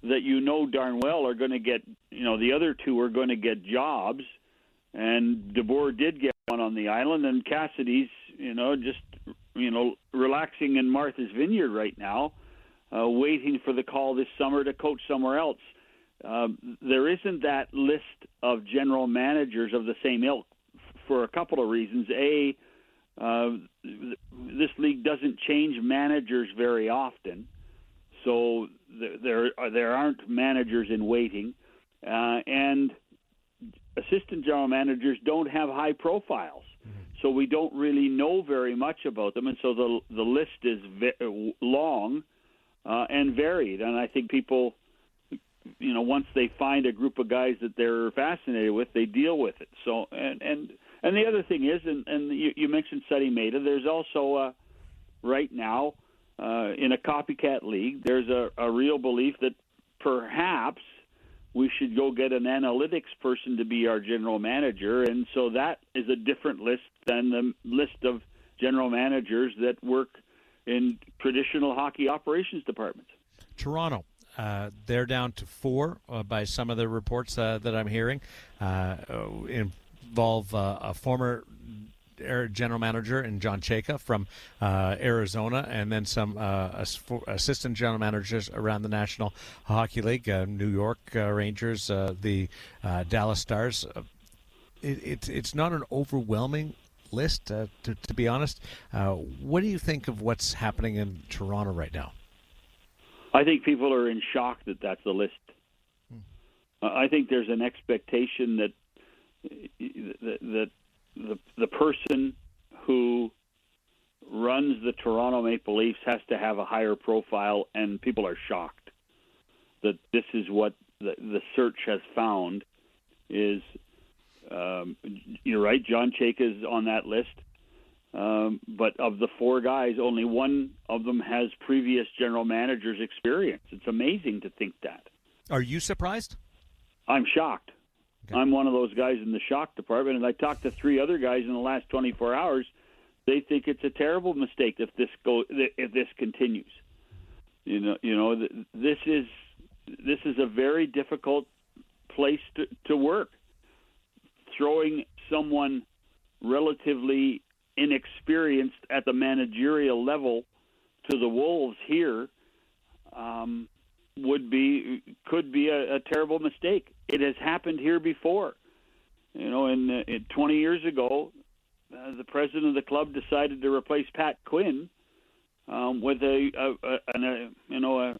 that darn well are going to get. The other two are going to get jobs, and DeBoer did get one on the island, and Cassidy's relaxing in Martha's Vineyard right now, waiting for the call this summer to coach somewhere else. There isn't that list of general managers of the same ilk for a couple of reasons. This league doesn't change managers very often, so there aren't managers in waiting, and assistant general managers don't have high profiles, so we don't really know very much about them, and so the list is long and varied, and I think people, once they find a group of guys that they're fascinated with, they deal with it. So and the other thing is, and you mentioned Sonny Maeda, there's also right now in a copycat league, there's a real belief that perhaps we should go get an analytics person to be our general manager, and so that is a different list than the list of general managers that work in traditional hockey operations departments. Toronto. They're down to 4 by some of the reports that I'm hearing. Involve a former general manager in John Chayka from Arizona, and then some assistant general managers around the National Hockey League, New York Rangers, the Dallas Stars. It's not an overwhelming list, to be honest. What do you think of what's happening in Toronto right now? I think people are in shock that that's the list. I think there's an expectation that the person who runs the Toronto Maple Leafs has to have a higher profile, and people are shocked that this is what the search has found. Is you're right, John Chayka is on that list. But of the 4 guys, only one of them has previous general manager's experience. It's amazing to think that. Are you surprised? I'm shocked. Okay. I'm one of those guys in the shock department, and I talked to 3 other guys in the last 24 hours. They think it's a terrible mistake if this continues. This is a very difficult place to work. Throwing someone relatively inexperienced at the managerial level to the Wolves here could be a terrible mistake. It has happened here before. In 20 years ago, the president of the club decided to replace Pat Quinn with an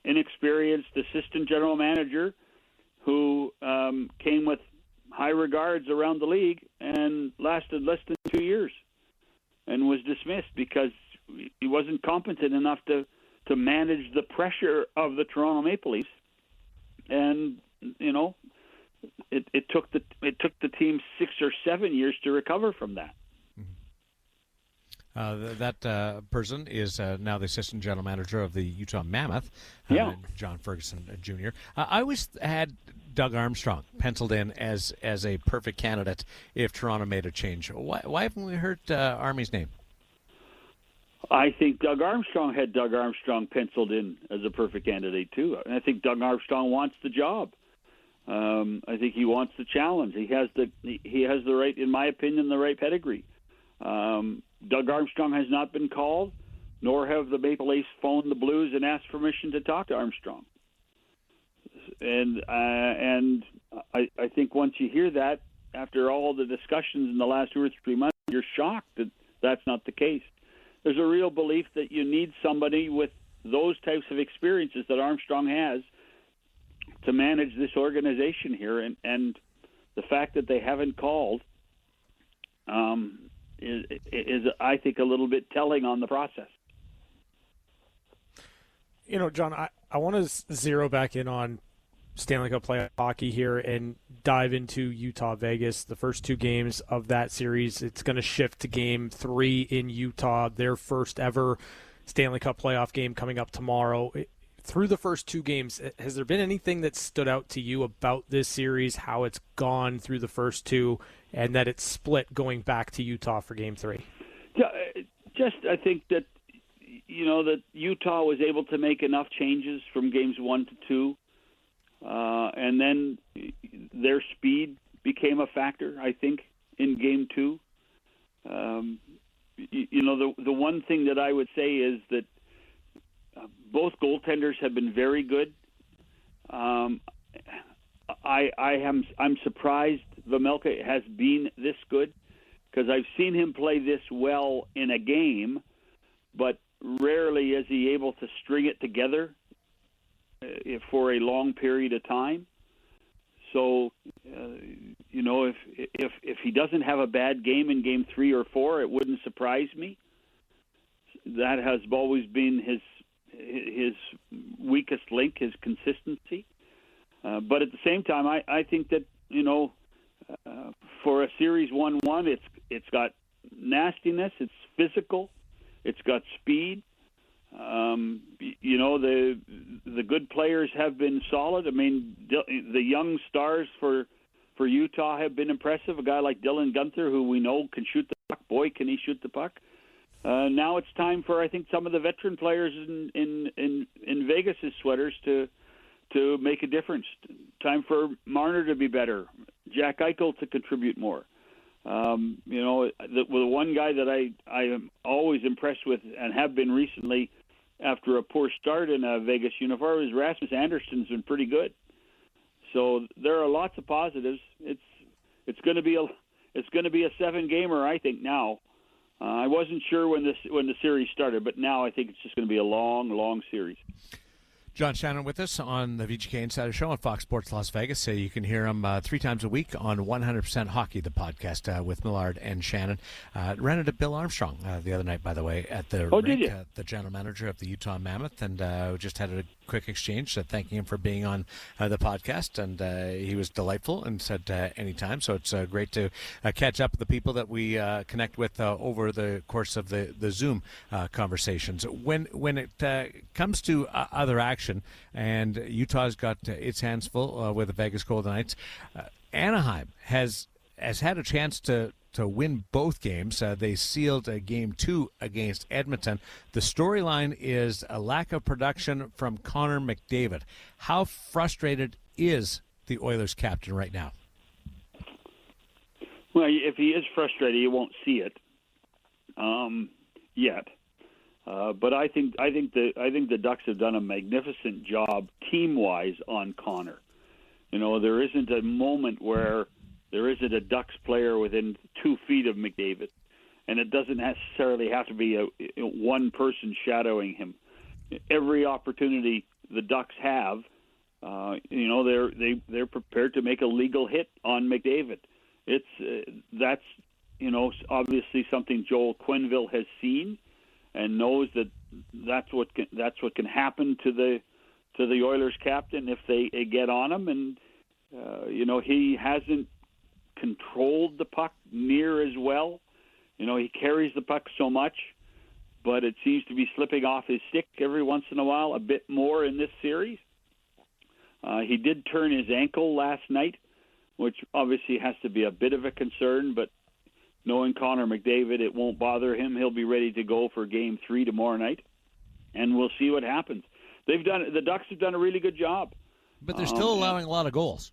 inexperienced assistant general manager who came with high regards around the league and lasted less than 2 years and was dismissed because he wasn't competent enough to manage the pressure of the Toronto Maple Leafs. And it took the team 6 or 7 years to recover from that. That person is now the assistant general manager of the Utah Mammoth, John Ferguson Jr. I always had Doug Armstrong penciled in as a perfect candidate if Toronto made a change. Why haven't we heard Army's name? I think Doug Armstrong had Doug Armstrong penciled in as a perfect candidate too. And I think Doug Armstrong wants the job. I think he wants the challenge. He has the right, in my opinion, the right pedigree. Doug Armstrong has not been called, nor have the Maple Leafs phoned the Blues and asked permission to talk to Armstrong. And I think once you hear that, after all the discussions in the last 2 or 3 months, you're shocked that that's not the case. There's a real belief that you need somebody with those types of experiences that Armstrong has to manage this organization here, and the fact that they haven't called is, I think, a little bit telling on the process. You know, John, I want to zero back in on Stanley Cup playoff hockey here and dive into Utah-Vegas, the first 2 games of that series. It's going to shift to Game 3 in Utah, their first ever Stanley Cup playoff game coming up tomorrow. Through the first 2 games, has there been anything that stood out to you about this series, how it's gone through the first 2, and that it's split going back to Utah for Game 3? Yeah, just I think that, that Utah was able to make enough changes from Games 1 to 2, and then their speed became a factor, I think, in Game 2. The one thing that I would say is that both goaltenders have been very good. I'm surprised Vejmelka has been this good, because I've seen him play this well in a game, but rarely is he able to string it together for a long period of time. So, if he doesn't have a bad game in Game 3 or 4, it wouldn't surprise me. That has always been his weakest link, his consistency. But at the same time, I think that, for a series 1-1, it's got nastiness, it's physical, it's got speed. The good players have been solid. I mean, the young stars for Utah have been impressive. A guy like Dylan Guenther, who we know can shoot the puck. Boy, can he shoot the puck. Now it's time for, I think, some of the veteran players in Vegas' sweaters to make a difference. Time for Marner to be better. Jack Eichel to contribute more. The one guy that I am always impressed with and have been recently after a poor start in a Vegas uniform is Rasmus Andersson's been pretty good. So there are lots of positives. It's going to be a 7-gamer, I think now. I wasn't sure when the series started, but now I think it's just going to be a long, long series. John Shannon with us on the VGK Insider Show on Fox Sports Las Vegas. You can hear him 3 times a week on 100% Hockey, the podcast with Millard and Shannon. Ran into Bill Armstrong the other night, by the way, at the rink, the general manager of the Utah Mammoth, and just had a quick exchange thanking him for being on the podcast, and he was delightful and said anytime. So it's great to catch up with the people that we connect with over the course of the Zoom conversations. When it comes to other action, and Utah's got its hands full with the Vegas Golden Knights, Anaheim has had a chance to win both games. They sealed Game 2 against Edmonton. The storyline is a lack of production from Connor McDavid. How frustrated is the Oilers captain right now? Well, if he is frustrated, he won't see it yet. But I think the Ducks have done a magnificent job team-wise on Connor. There isn't a moment where there isn't a Ducks player within 2 feet of McDavid, and it doesn't necessarily have to be one person shadowing him. Every opportunity the Ducks have, they're prepared to make a legal hit on McDavid. That's obviously something Joel Quenneville has seen and knows that's what can happen to the Oilers captain if they get on him, and he hasn't controlled the puck near as well. He carries the puck so much, but it seems to be slipping off his stick every once in a while, a bit more in this series. He did turn his ankle last night, which obviously has to be a bit of a concern, but knowing Connor McDavid, it won't bother him. He'll be ready to go for Game 3 tomorrow night, and we'll see what happens. The Ducks have done a really good job. But they're still allowing a lot of goals.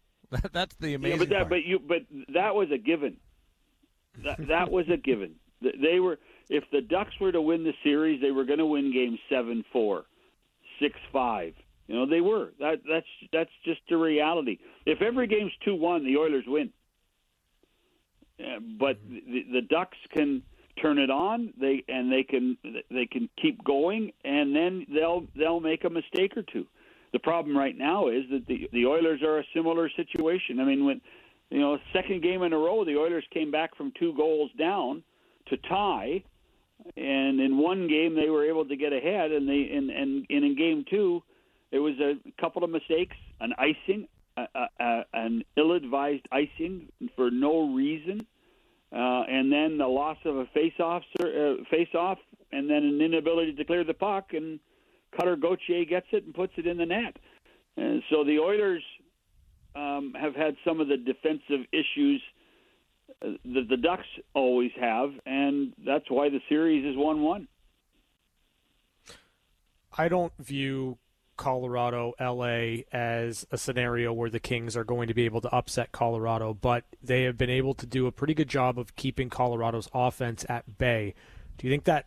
That's the amazing part. But that was a given. That was a given. They were, if the Ducks were to win the series, they were going to win Game 7-4, 6-5. They were. That's just the reality. If every game's 2-1, the Oilers win. but the Ducks can turn it on. They can keep going, and then they'll make a mistake or two. The problem right now is that the Oilers are a similar situation. I mean, when second game in a row, the Oilers came back from 2 goals down to tie, and in one game they were able to get ahead, and in game 2, it was a couple of mistakes, an icing, an ill-advised icing for no reason, and then the loss of a face-off, and then an inability to clear the puck, and Cutter Gauthier gets it and puts it in the net. And so the Oilers have had some of the defensive issues that the Ducks always have, and that's why the series is 1-1. I don't view Colorado, LA as a scenario where the Kings are going to be able to upset Colorado, but they have been able to do a pretty good job of keeping Colorado's offense at bay. Do you think that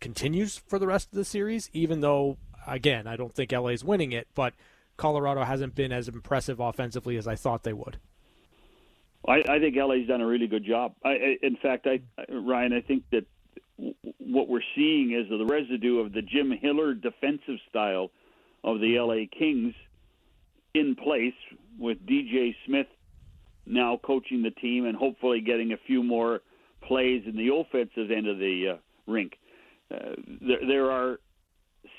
continues for the rest of the series, even though, again, I don't think LA is winning it, but Colorado hasn't been as impressive offensively as I thought they would? I think LA's done a really good job. In fact, Ryan, I think that what we're seeing is the residue of the Jim Hillard defensive style of the LA Kings in place, with DJ Smith now coaching the team and hopefully getting a few more plays in the offensive end of the rink. There are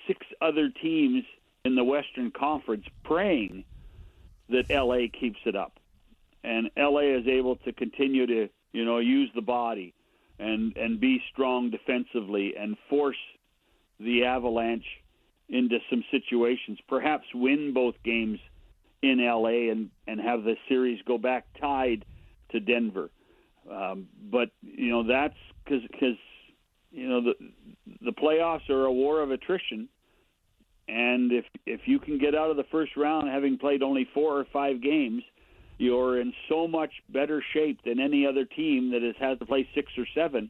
6 other teams in the Western Conference praying that LA keeps it up, and LA is able to continue to use the body and be strong defensively and force the Avalanche into some situations, perhaps win both games in LA and have the series go back tied to Denver. But that's because the playoffs are a war of attrition, and if you can get out of the first round having played only 4 or 5 games, you're in so much better shape than any other team that has had to play 6 or 7.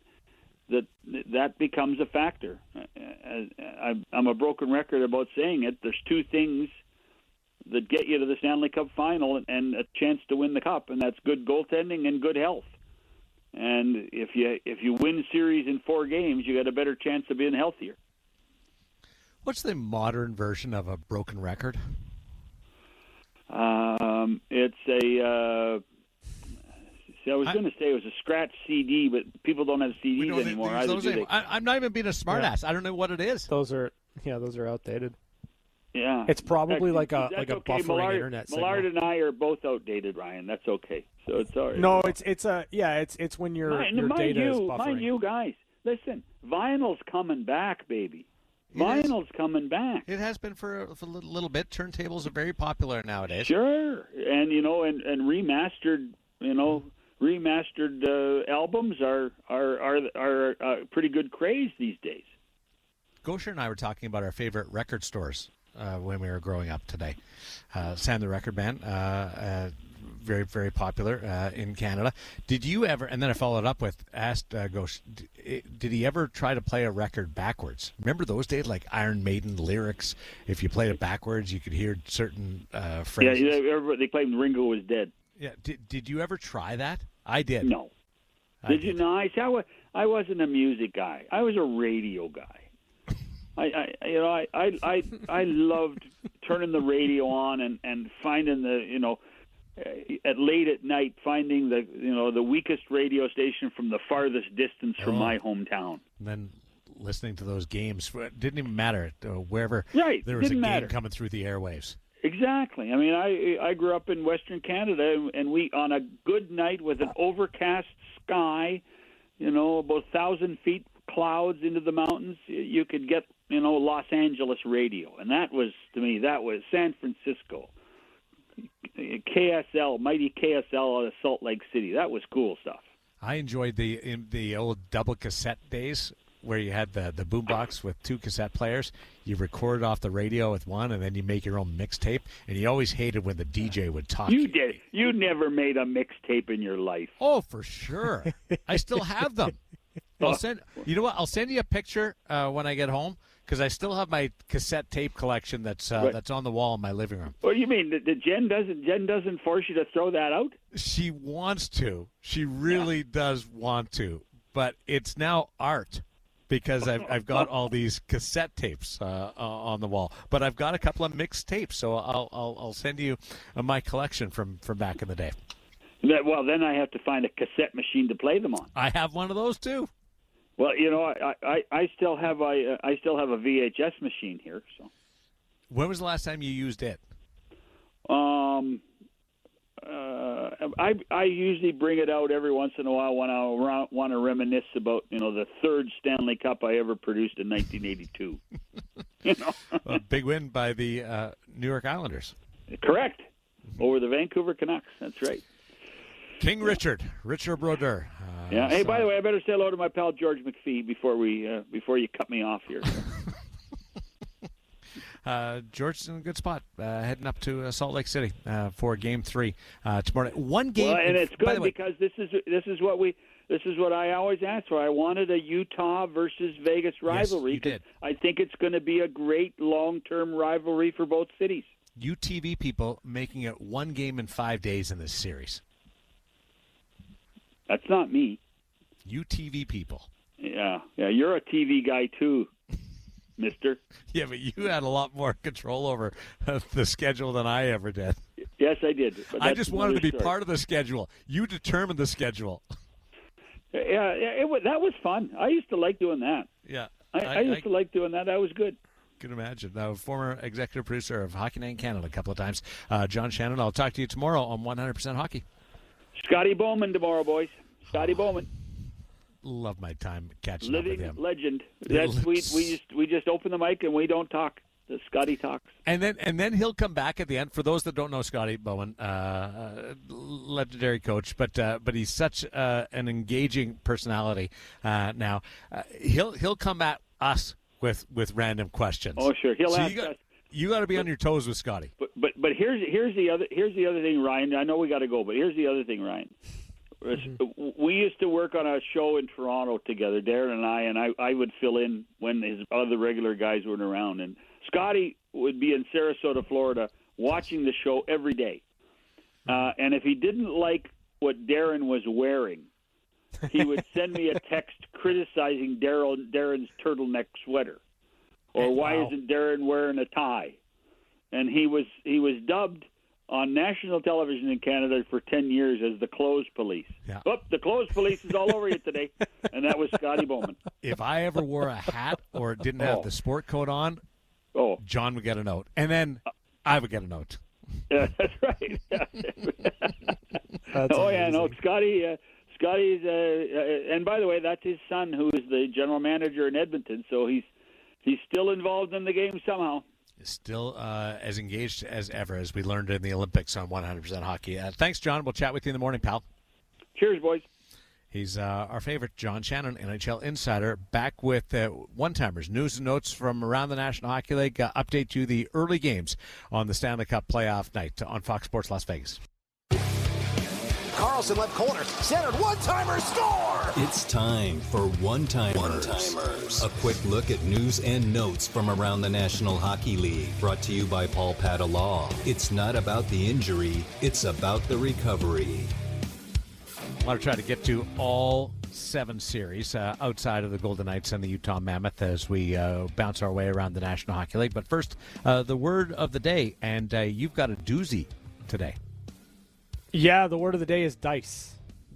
That becomes a factor. I'm a broken record about saying it. There's 2 things that get you to the Stanley Cup final and a chance to win the cup, and that's good goaltending and good health. And if you win series in 4 games, you got a better chance of being healthier. What's the modern version of a broken record? It's a. I was going to say it was a scratch CD, but people don't have CDs anymore. I'm not even being a smartass. I don't know what it is. Those are outdated. Yeah, it's probably like a okay. buffering internet signal. Millard and I are both outdated, Ryan. That's okay. So it's all right. No, it's when your data is buffering. Mind you, guys, listen. Vinyl's coming back, baby. Vinyl's coming back. It has been for a little bit. Turntables are very popular nowadays. Sure, and and remastered, albums are pretty good craze these days. Gosher and I were talking about our favorite record stores when we were growing up today. Sam the Record Man, very, very popular in Canada. Did you ever, and then I followed up with, asked Gosh, did he ever try to play a record backwards? Remember those days, like Iron Maiden lyrics? If you played it backwards, you could hear certain phrases. Yeah, they claimed Ringo was dead. Yeah, did you ever try that? I did. No. Did you? No, I wasn't a music guy. I was a radio guy. I loved turning the radio on and finding at late at night finding the weakest radio station from the farthest distance from my hometown. And then listening to those games, it didn't even matter wherever there was a game coming through the airwaves. Exactly. I mean, I grew up in Western Canada, and we, on a good night with an overcast sky, about 1,000 feet clouds into the mountains, you could get, Los Angeles radio. And that was, to me, San Francisco. KSL, mighty KSL out of Salt Lake City. That was cool stuff. I enjoyed the old double cassette days where you had the boombox with 2 cassette players. You record off the radio with one, and then you make your own mixtape. And you always hated when the DJ would talk. You did. You never made a mixtape in your life. Oh, for sure. I still have them. You know what? I'll send you a picture when I get home. because I still have my cassette tape collection that's on the wall in my living room. What do you mean? Jen doesn't force you to throw that out? She wants to. She really does want to. But it's now art because I've got all these cassette tapes on the wall. But I've got a couple of mixed tapes, so I'll send you my collection from back in the day. Well, then I have to find a cassette machine to play them on. I have one of those too. Well, I still have a VHS machine here. So, when was the last time you used it? I usually bring it out every once in a while when I want to reminisce about the third Stanley Cup I ever produced in 1982. A big win by the New York Islanders. Correct, over the Vancouver Canucks. That's right. King Richard Brodeur. Yeah. Hey, by the way, I better say hello to my pal George McPhee before you cut me off here. George's in a good spot, heading up to Salt Lake City for Game 3 tomorrow night. One game, well, and it's good because this is what I always asked for. I wanted a Utah versus Vegas rivalry. Yes, you did. I think it's going to be a great long-term rivalry for both cities. UTV people making it one game in 5 days in this series. That's not me. UTV people. Yeah, you're a TV guy too, mister. Yeah, but you had a lot more control over the schedule than I ever did. Yes, I did. I just wanted to be part of the schedule. You determined the schedule. Yeah, that was fun. I used to like doing that. Yeah. I used to like doing that. That was good. Can imagine. Former executive producer of Hockey Night in Canada a couple of times. John Shannon, I'll talk to you tomorrow on 100% Hockey. Scotty Bowman tomorrow, boys. Scotty Bowman. Love my time catching up with him. Living legend. We just open the mic and we don't talk. The Scotty talks. And then he'll come back at the end. For those that don't know Scotty Bowman, legendary coach, but he's such an engaging personality now. He'll come at us with random questions. Oh, sure. He'll ask us. You got to be on your toes with Scotty. But here's the other thing, Ryan. I know we got to go, but here's the other thing, Ryan. We used to work on a show in Toronto together, Daren and I would fill in when his other regular guys weren't around. And Scotty would be in Sarasota, Florida, watching the show every day. And if he didn't like what Daren was wearing, he would send me a text criticizing Daren's turtleneck sweater. Or why isn't Daren wearing a tie? And he was dubbed on national television in Canada for 10 years as the Clothes Police. Yeah. Oh, the Clothes Police is all over you today. And that was Scotty Bowman. If I ever wore a hat or didn't have the sport coat on, John would get a note. And then I would get a note. Yeah, that's right. Scotty's and by the way, that's his son who is the general manager in Edmonton, so he's still involved in the game somehow. Still as engaged as ever, as we learned in the Olympics on 100% Hockey. Thanks, John. We'll chat with you in the morning, pal. Cheers, boys. He's our favorite, John Shannon, NHL insider, back with one-timers, news and notes from around the National Hockey League. Update you the early games on the Stanley Cup playoff night on Fox Sports Las Vegas. Carlson left corner, centered, one-timer, score! It's time for One-Timers. A quick look at news and notes from around the National Hockey League. Brought to you by Paul Pata Law. It's not about the injury, it's about the recovery. I want to try to get to all 7 series outside of the Golden Knights and the Utah Mammoth as we bounce our way around the National Hockey League. But first, the word of the day, and you've got a doozy today. Yeah, the word of the day is dice.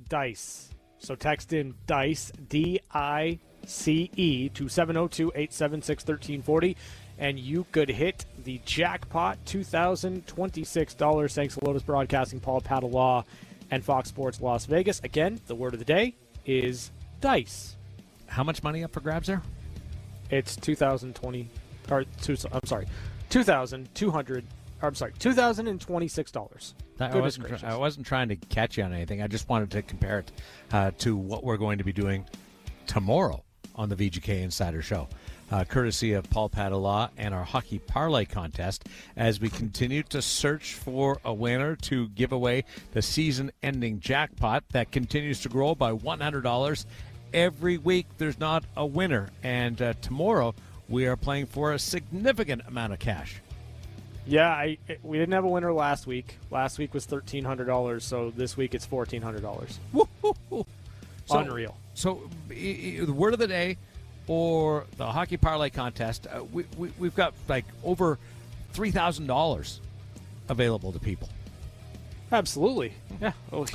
Dice. So text in DICE, DICE, to 702-876-1340, and you could hit the jackpot, $2,026, thanks to Lotus Broadcasting, Paul Pata Law, and Fox Sports Las Vegas. Again, the word of the day is dice. How much money up for grabs there? It's $2,026. I wasn't trying to catch you on anything. I just wanted to compare it to what we're going to be doing tomorrow on the VGK Insider Show, courtesy of Paul Pata Law and our Hockey Parlay contest, as we continue to search for a winner to give away the season-ending jackpot that continues to grow by $100 every week. There's not a winner, and tomorrow we are playing for a significant amount of cash. Yeah, we didn't have a winner last week. Last week was $1,300, so this week it's $1,400. Woo-hoo-hoo. Unreal. So the word of the day or the hockey parlay contest, we've got like over $3,000 available to people. Absolutely. Yeah. Well,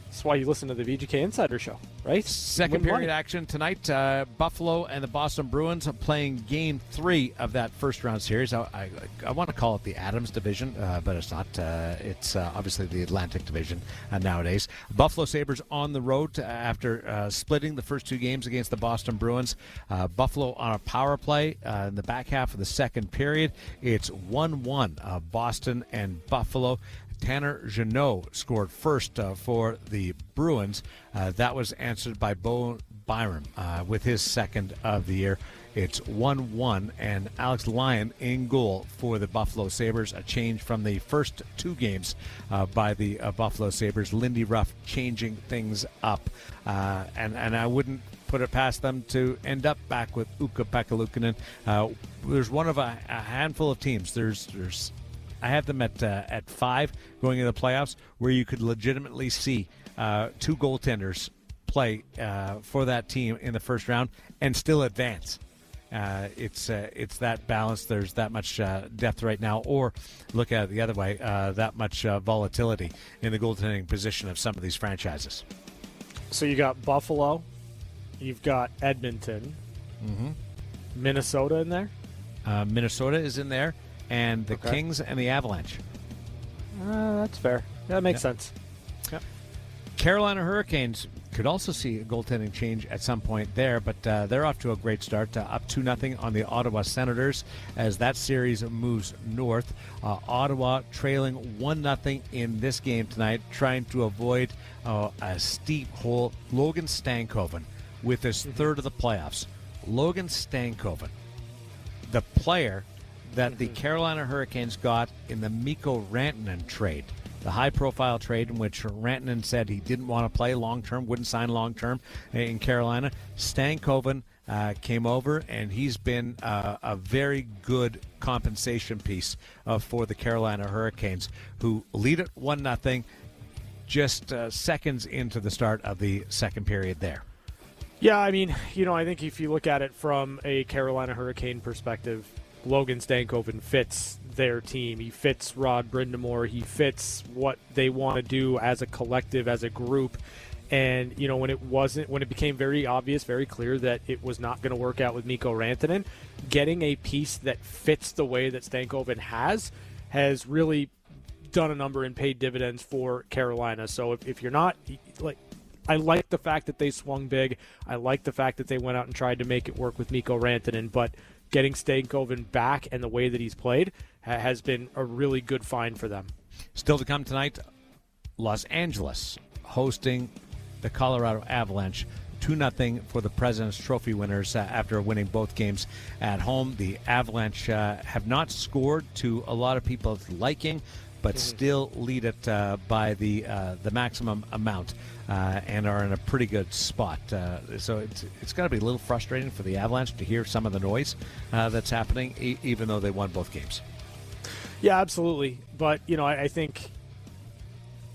that's why you listen to the VGK Insider Show, right? Second period action tonight. Buffalo and the Boston Bruins are playing Game 3 of that first-round series. I want to call it the Adams Division, but it's not. It's obviously the Atlantic Division nowadays. Buffalo Sabres on the road after splitting the first 2 games against the Boston Bruins. Buffalo on a power play in the back half of the second period. It's 1-1, Boston and Buffalo. Tanner Jeannot scored first for the Bruins. That was answered by Bo Byram with his second of the year. It's 1-1, and Alex Lyon in goal for the Buffalo Sabres, a change from the first 2 games by the Buffalo Sabres. Lindy Ruff changing things up, and I wouldn't put it past them to end up back with Ukko-Pekka Luukkonen. There's one of a handful of teams. There's I have them at 5 going into the playoffs where you could legitimately see 2 goaltenders play for that team in the first round and still advance. It's that balance. There's that much depth right now, or look at it the other way, that much volatility in the goaltending position of some of these franchises. So you got Buffalo, you've got Edmonton, Minnesota in there? Minnesota is in there. And the Kings and the Avalanche. That's fair. That makes sense. Yep. Carolina Hurricanes could also see a goaltending change at some point there, but they're off to a great start, up 2-0 on the Ottawa Senators as that series moves north. Ottawa trailing 1-0 in this game tonight, trying to avoid a steep hole. Logan Stankoven with his third of the playoffs. Logan Stankoven, the player that the Carolina Hurricanes got in the Mikko Rantanen trade, the high-profile trade in which Rantanen said he didn't want to play long-term, wouldn't sign long-term in Carolina. Stankoven came over, and he's been a very good compensation piece for the Carolina Hurricanes, who lead it 1-0 just seconds into the start of the second period there. Yeah, I mean, I think if you look at it from a Carolina Hurricane perspective, Logan Stankoven fits their team. He fits Rod Brind'Amour. He fits what they want to do as a collective, as a group. And, when it became very obvious, very clear that it was not going to work out with Mikko Rantanen, getting a piece that fits the way that Stankoven has really done a number and paid dividends for Carolina. So if you're not, I like the fact that they swung big. I like the fact that they went out and tried to make it work with Mikko Rantanen, but getting Stankoven back and the way that he's played has been a really good find for them. Still to come tonight, Los Angeles hosting the Colorado Avalanche. 2-0 for the President's Trophy winners after winning both games at home. The Avalanche have not scored to a lot of people's liking, but still lead it by the maximum amount and are in a pretty good spot. So it's got to be a little frustrating for the Avalanche to hear some of the noise that's happening, even though they won both games. Yeah, absolutely. But I think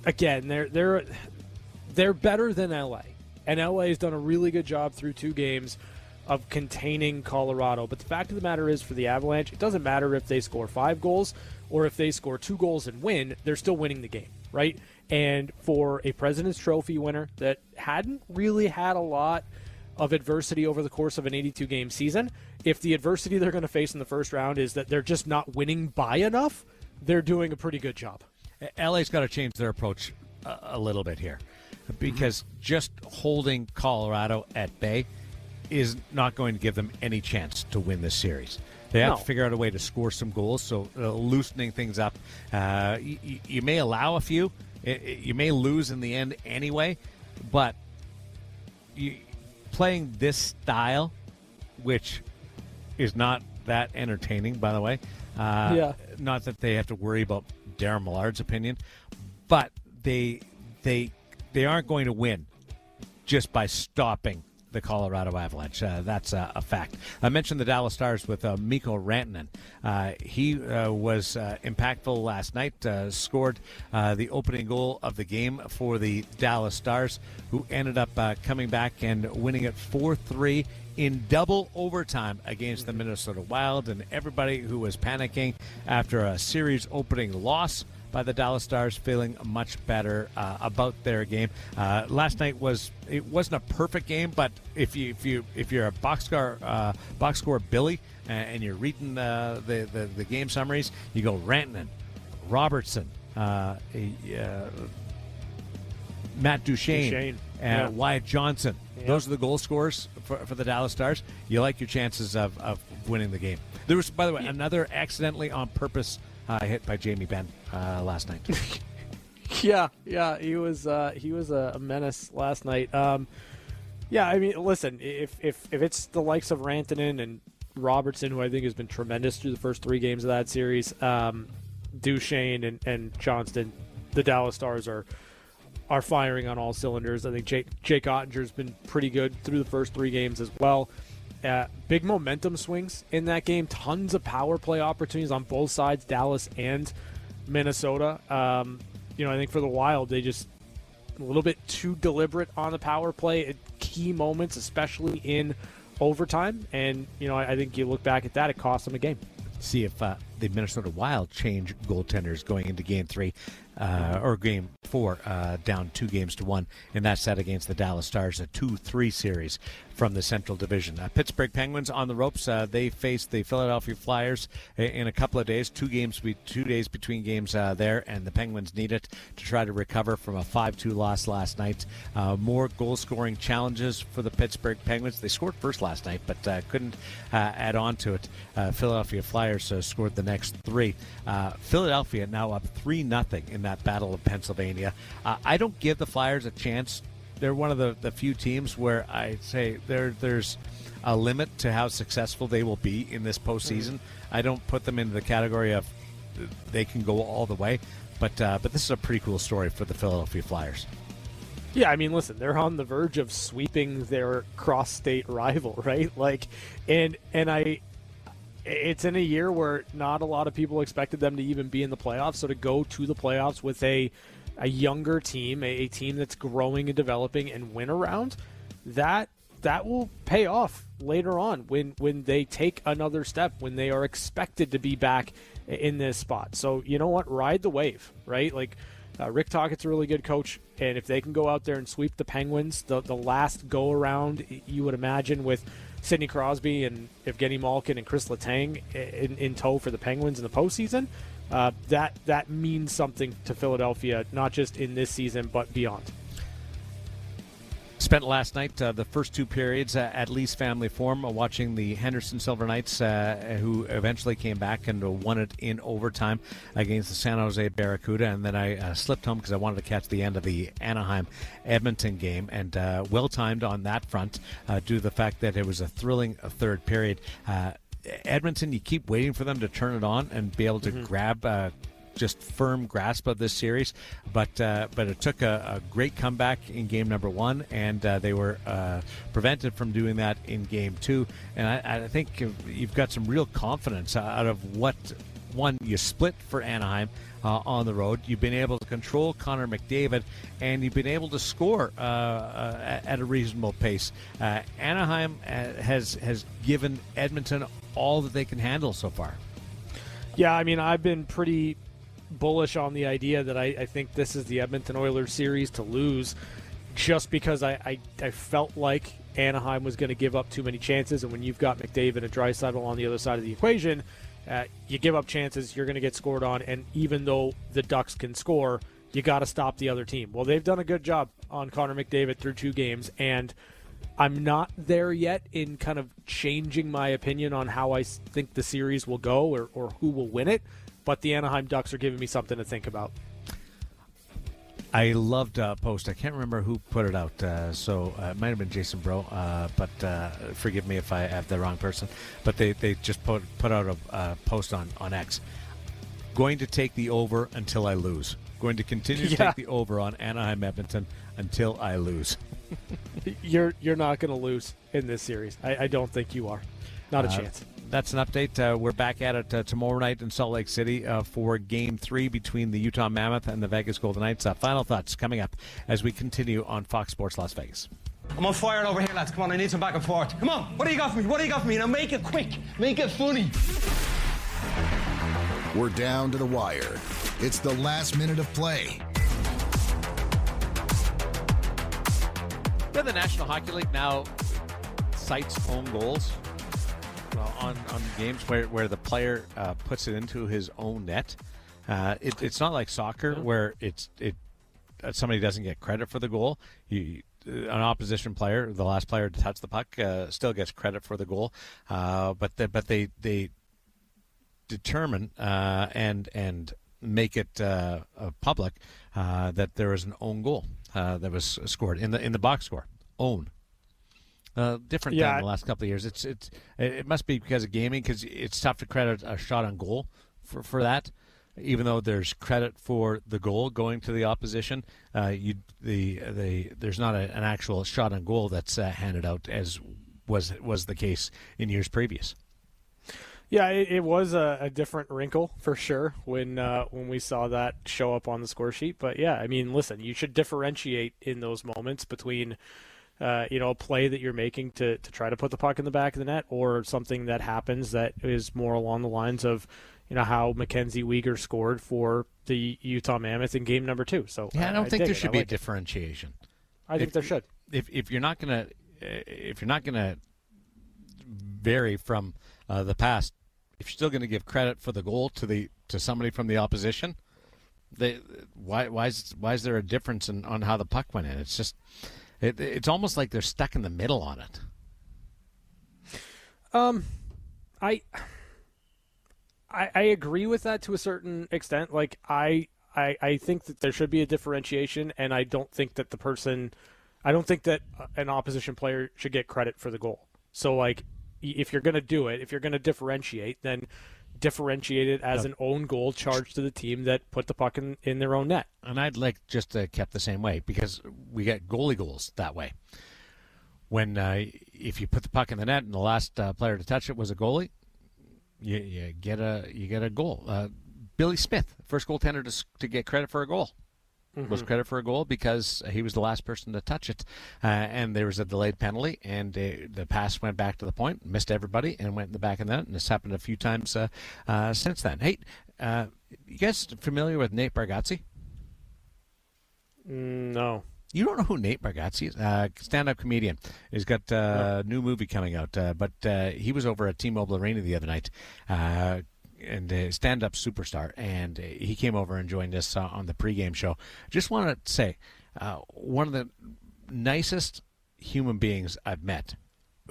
again they're better than LA, and LA has done a really good job through 2 games of containing Colorado. But the fact of the matter is, for the Avalanche, it doesn't matter if they score 5 goals or if they score 2 goals and win, they're still winning the game, right? And for a President's Trophy winner that hadn't really had a lot of adversity over the course of an 82-game season, if the adversity they're going to face in the first round is that they're just not winning by enough, they're doing a pretty good job. LA's got to change their approach a little bit here, because just holding Colorado at bay is not going to give them any chance to win this series. They have to figure out a way to score some goals, so loosening things up. You may allow a few. You may lose in the end anyway, but playing this style, which is not that entertaining, by the way. Not that they have to worry about Darren Millard's opinion, but they aren't going to win just by stopping the Colorado Avalanche. That's a fact. I mentioned the Dallas Stars with Mikko Rantanen. He was impactful last night, scored the opening goal of the game for the Dallas Stars, who ended up coming back and winning it 4-3 in double overtime against the Minnesota Wild. And everybody who was panicking after a series opening loss by the Dallas Stars feeling much better about their game. Last night wasn't a perfect game, but if you're a box score Billy and you're reading the game summaries, you go Rantanen, Robertson, Matt Duchesne. Wyatt Johnson. Yeah. Those are the goal scorers for the Dallas Stars. You like your chances of winning the game. There was, by the way, another accidentally on purpose hit by Jamie Benn last night. Yeah, he was a menace last night. Yeah, I mean, listen, if it's the likes of Rantanen and Robertson, who I think has been tremendous through the first 3 games of that series, Duchesne and Johnston, the Dallas Stars are firing on all cylinders. I think Jake Ottinger's been pretty good through the first 3 games as well. Big momentum swings in that game. Tons of power play opportunities on both sides, Dallas and Minnesota. I think for the Wild, they just a little bit too deliberate on the power play at key moments, especially in overtime. And, I think you look back at that, it cost them a game. See if the Minnesota Wild change goaltenders going into Game 3 or Game 4, down 2-1 in that set against the Dallas Stars, a 2-3 series from the Central Division. Pittsburgh Penguins on the ropes. They face the Philadelphia Flyers in a couple of days, 2 days between games there, and the Penguins need it to try to recover from a 5-2 loss last night. More goal-scoring challenges for the Pittsburgh Penguins. They scored first last night, but couldn't add on to it. Philadelphia Flyers scored the next 3. Philadelphia now up 3-0 in that Battle of Pennsylvania. I don't give the Flyers a chance. They're one of the few teams where I say there's a limit to how successful they will be in this postseason. I don't put them into the category of they can go all the way, but this is a pretty cool story for the Philadelphia Flyers. Yeah, I mean, listen, they're on the verge of sweeping their cross-state rival, right? It's in a year where not a lot of people expected them to even be in the playoffs. So to go to the playoffs with a younger team, a team that's growing and developing, and win a round, that will pay off later on when they take another step, when they are expected to be back in this spot. So you know what? Ride the wave, right? Rick Tockett's a really good coach, and if they can go out there and sweep the Penguins, the last go-around, you would imagine, with Sidney Crosby and Evgeny Malkin and Chris Letang in tow for the Penguins in the postseason, that means something to Philadelphia, not just in this season, but beyond. Spent last night the first 2 periods at Lee's Family Forum watching the Henderson Silver Knights, who eventually came back and won it in overtime against the San Jose Barracuda. And then I slipped home because I wanted to catch the end of the Anaheim-Edmonton game, and well-timed on that front due to the fact that it was a thrilling third period. Edmonton, you keep waiting for them to turn it on and be able to grab just firm grasp of this series, but it took a great comeback in game number 1, and they were prevented from doing that in game 2. And I think you've got some real confidence out of what one you split for Anaheim on the road. You've been able to control Connor McDavid, and you've been able to score at a reasonable pace. Anaheim has given Edmonton all that they can handle so far. Yeah, I mean, I've been pretty bullish on the idea that I think this is the Edmonton Oilers series to lose, just because I felt like Anaheim was going to give up too many chances, and when you've got McDavid and Draisaitl on the other side of the equation, you give up chances, you're going to get scored on, and even though the Ducks can score, you got to stop the other team. Well, they've done a good job on Connor McDavid through 2 games, and I'm not there yet in kind of changing my opinion on how I think the series will go or who will win it, but the Anaheim Ducks are giving me something to think about. I loved a post. I can't remember who put it out, so it might have been Jason Bro, but forgive me if I have the wrong person. But they just put out a post on X. Going to take the over until I lose. Going to continue to take the over on Anaheim Edmonton until I lose. You're not going to lose in this series. I don't think you are. Not a chance. That's an update. We're back at it tomorrow night in Salt Lake City for Game 3 between the Utah Mammoth and the Vegas Golden Knights. Final thoughts coming up as we continue on Fox Sports Las Vegas. I'm on fire over here, lads. Come on, I need some back and forth. Come on, what do you got for me? What do you got for me? Now make it quick. Make it funny. We're down to the wire. It's the last minute of play. The National Hockey League now cites own goals on games where the player puts it into his own net. It's not like soccer where somebody doesn't get credit for the goal. An opposition player, the last player to touch the puck, still gets credit for the goal. But they determine and make it public that there is an own goal that was scored in the box score. Own. Different than the last couple of years. It must be because of gaming, because it's tough to credit a shot on goal for that. Even though there's credit for the goal going to the opposition, there's not an actual shot on goal that's handed out as was the case in years previous. Yeah, it was a different wrinkle for sure when we saw that show up on the score sheet. But yeah, I mean, listen, you should differentiate in those moments between a play that you're making to try to put the puck in the back of the net, or something that happens that is more along the lines of how Mackenzie Weegar scored for the Utah Mammoth in game number 2. So yeah, I don't think there should be a differentiation. I think there should. If you're not gonna vary from the past, if you're still going to give credit for the goal to somebody from the opposition, why is there a difference on how the puck went in? It's just it's almost like they're stuck in the middle on it. I agree with that to a certain extent. Like I think that there should be a differentiation, and I don't think that an opposition player should get credit for the goal. So like, if you're going to do it, if you're going to differentiate, then differentiate it as an own goal charged to the team that put the puck in their own net. And I'd like just to kept the same way, because we get goalie goals that way. When if you put the puck in the net and the last player to touch it was a goalie, you get a goal. Billy Smith, first goaltender to get credit for a goal. Was credit for a goal because he was the last person to touch it, and there was a delayed penalty, and the pass went back to the point, missed everybody, and went in the back of the net. And this happened a few times since then. Hey, you guys familiar with Nate Bargatze? No. You don't know who Nate Bargatze is? Stand-up comedian. He's got a new movie coming out, but he was over at T-Mobile Arena the other night. And a stand-up superstar, and he came over and joined us on the pregame show. Just want to say, one of the nicest human beings I've met,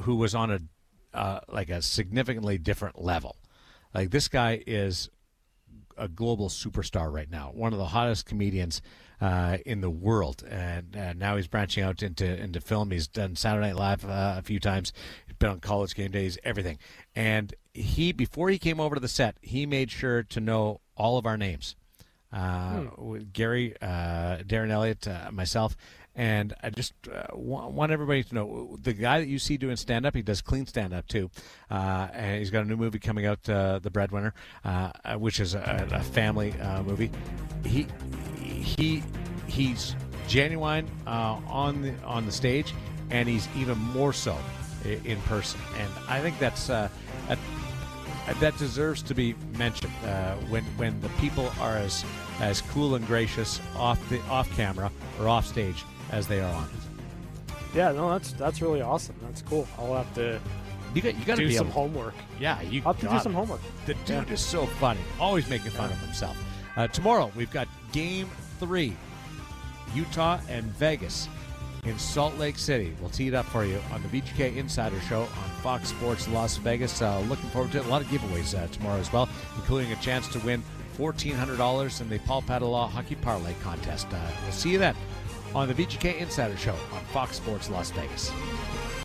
who was on a significantly different level. Like, this guy is a global superstar right now, one of the hottest comedians in the world, and now he's branching out into film. He's done Saturday Night Live a few times. He's been on College Game Days, everything. And before he came over to the set, he made sure to know all of our names. Gary, Daren Elliott, myself, and I just want everybody to know the guy that you see doing stand-up, he does clean stand-up too, and he's got a new movie coming out, The Breadwinner, which is a family movie. He's genuine on the stage, and he's even more so in person, and I think that deserves to be mentioned when the people are as cool and gracious off camera or off stage as they are on it. Yeah, no, that's really awesome. That's cool. I'll have to you got to do some homework. Yeah, I'll have to do some homework. The dude is so funny, always making fun of himself. Tomorrow we've got Game 3, Utah and Vegas in Salt Lake City. We'll tee it up for you on the VGK Insider Show on Fox Sports Las Vegas. Looking forward to it. A lot of giveaways tomorrow as well, including a chance to win $1,400 in the Paul Padala Hockey Parlay Contest. We'll see you then on the VGK Insider Show on Fox Sports Las Vegas.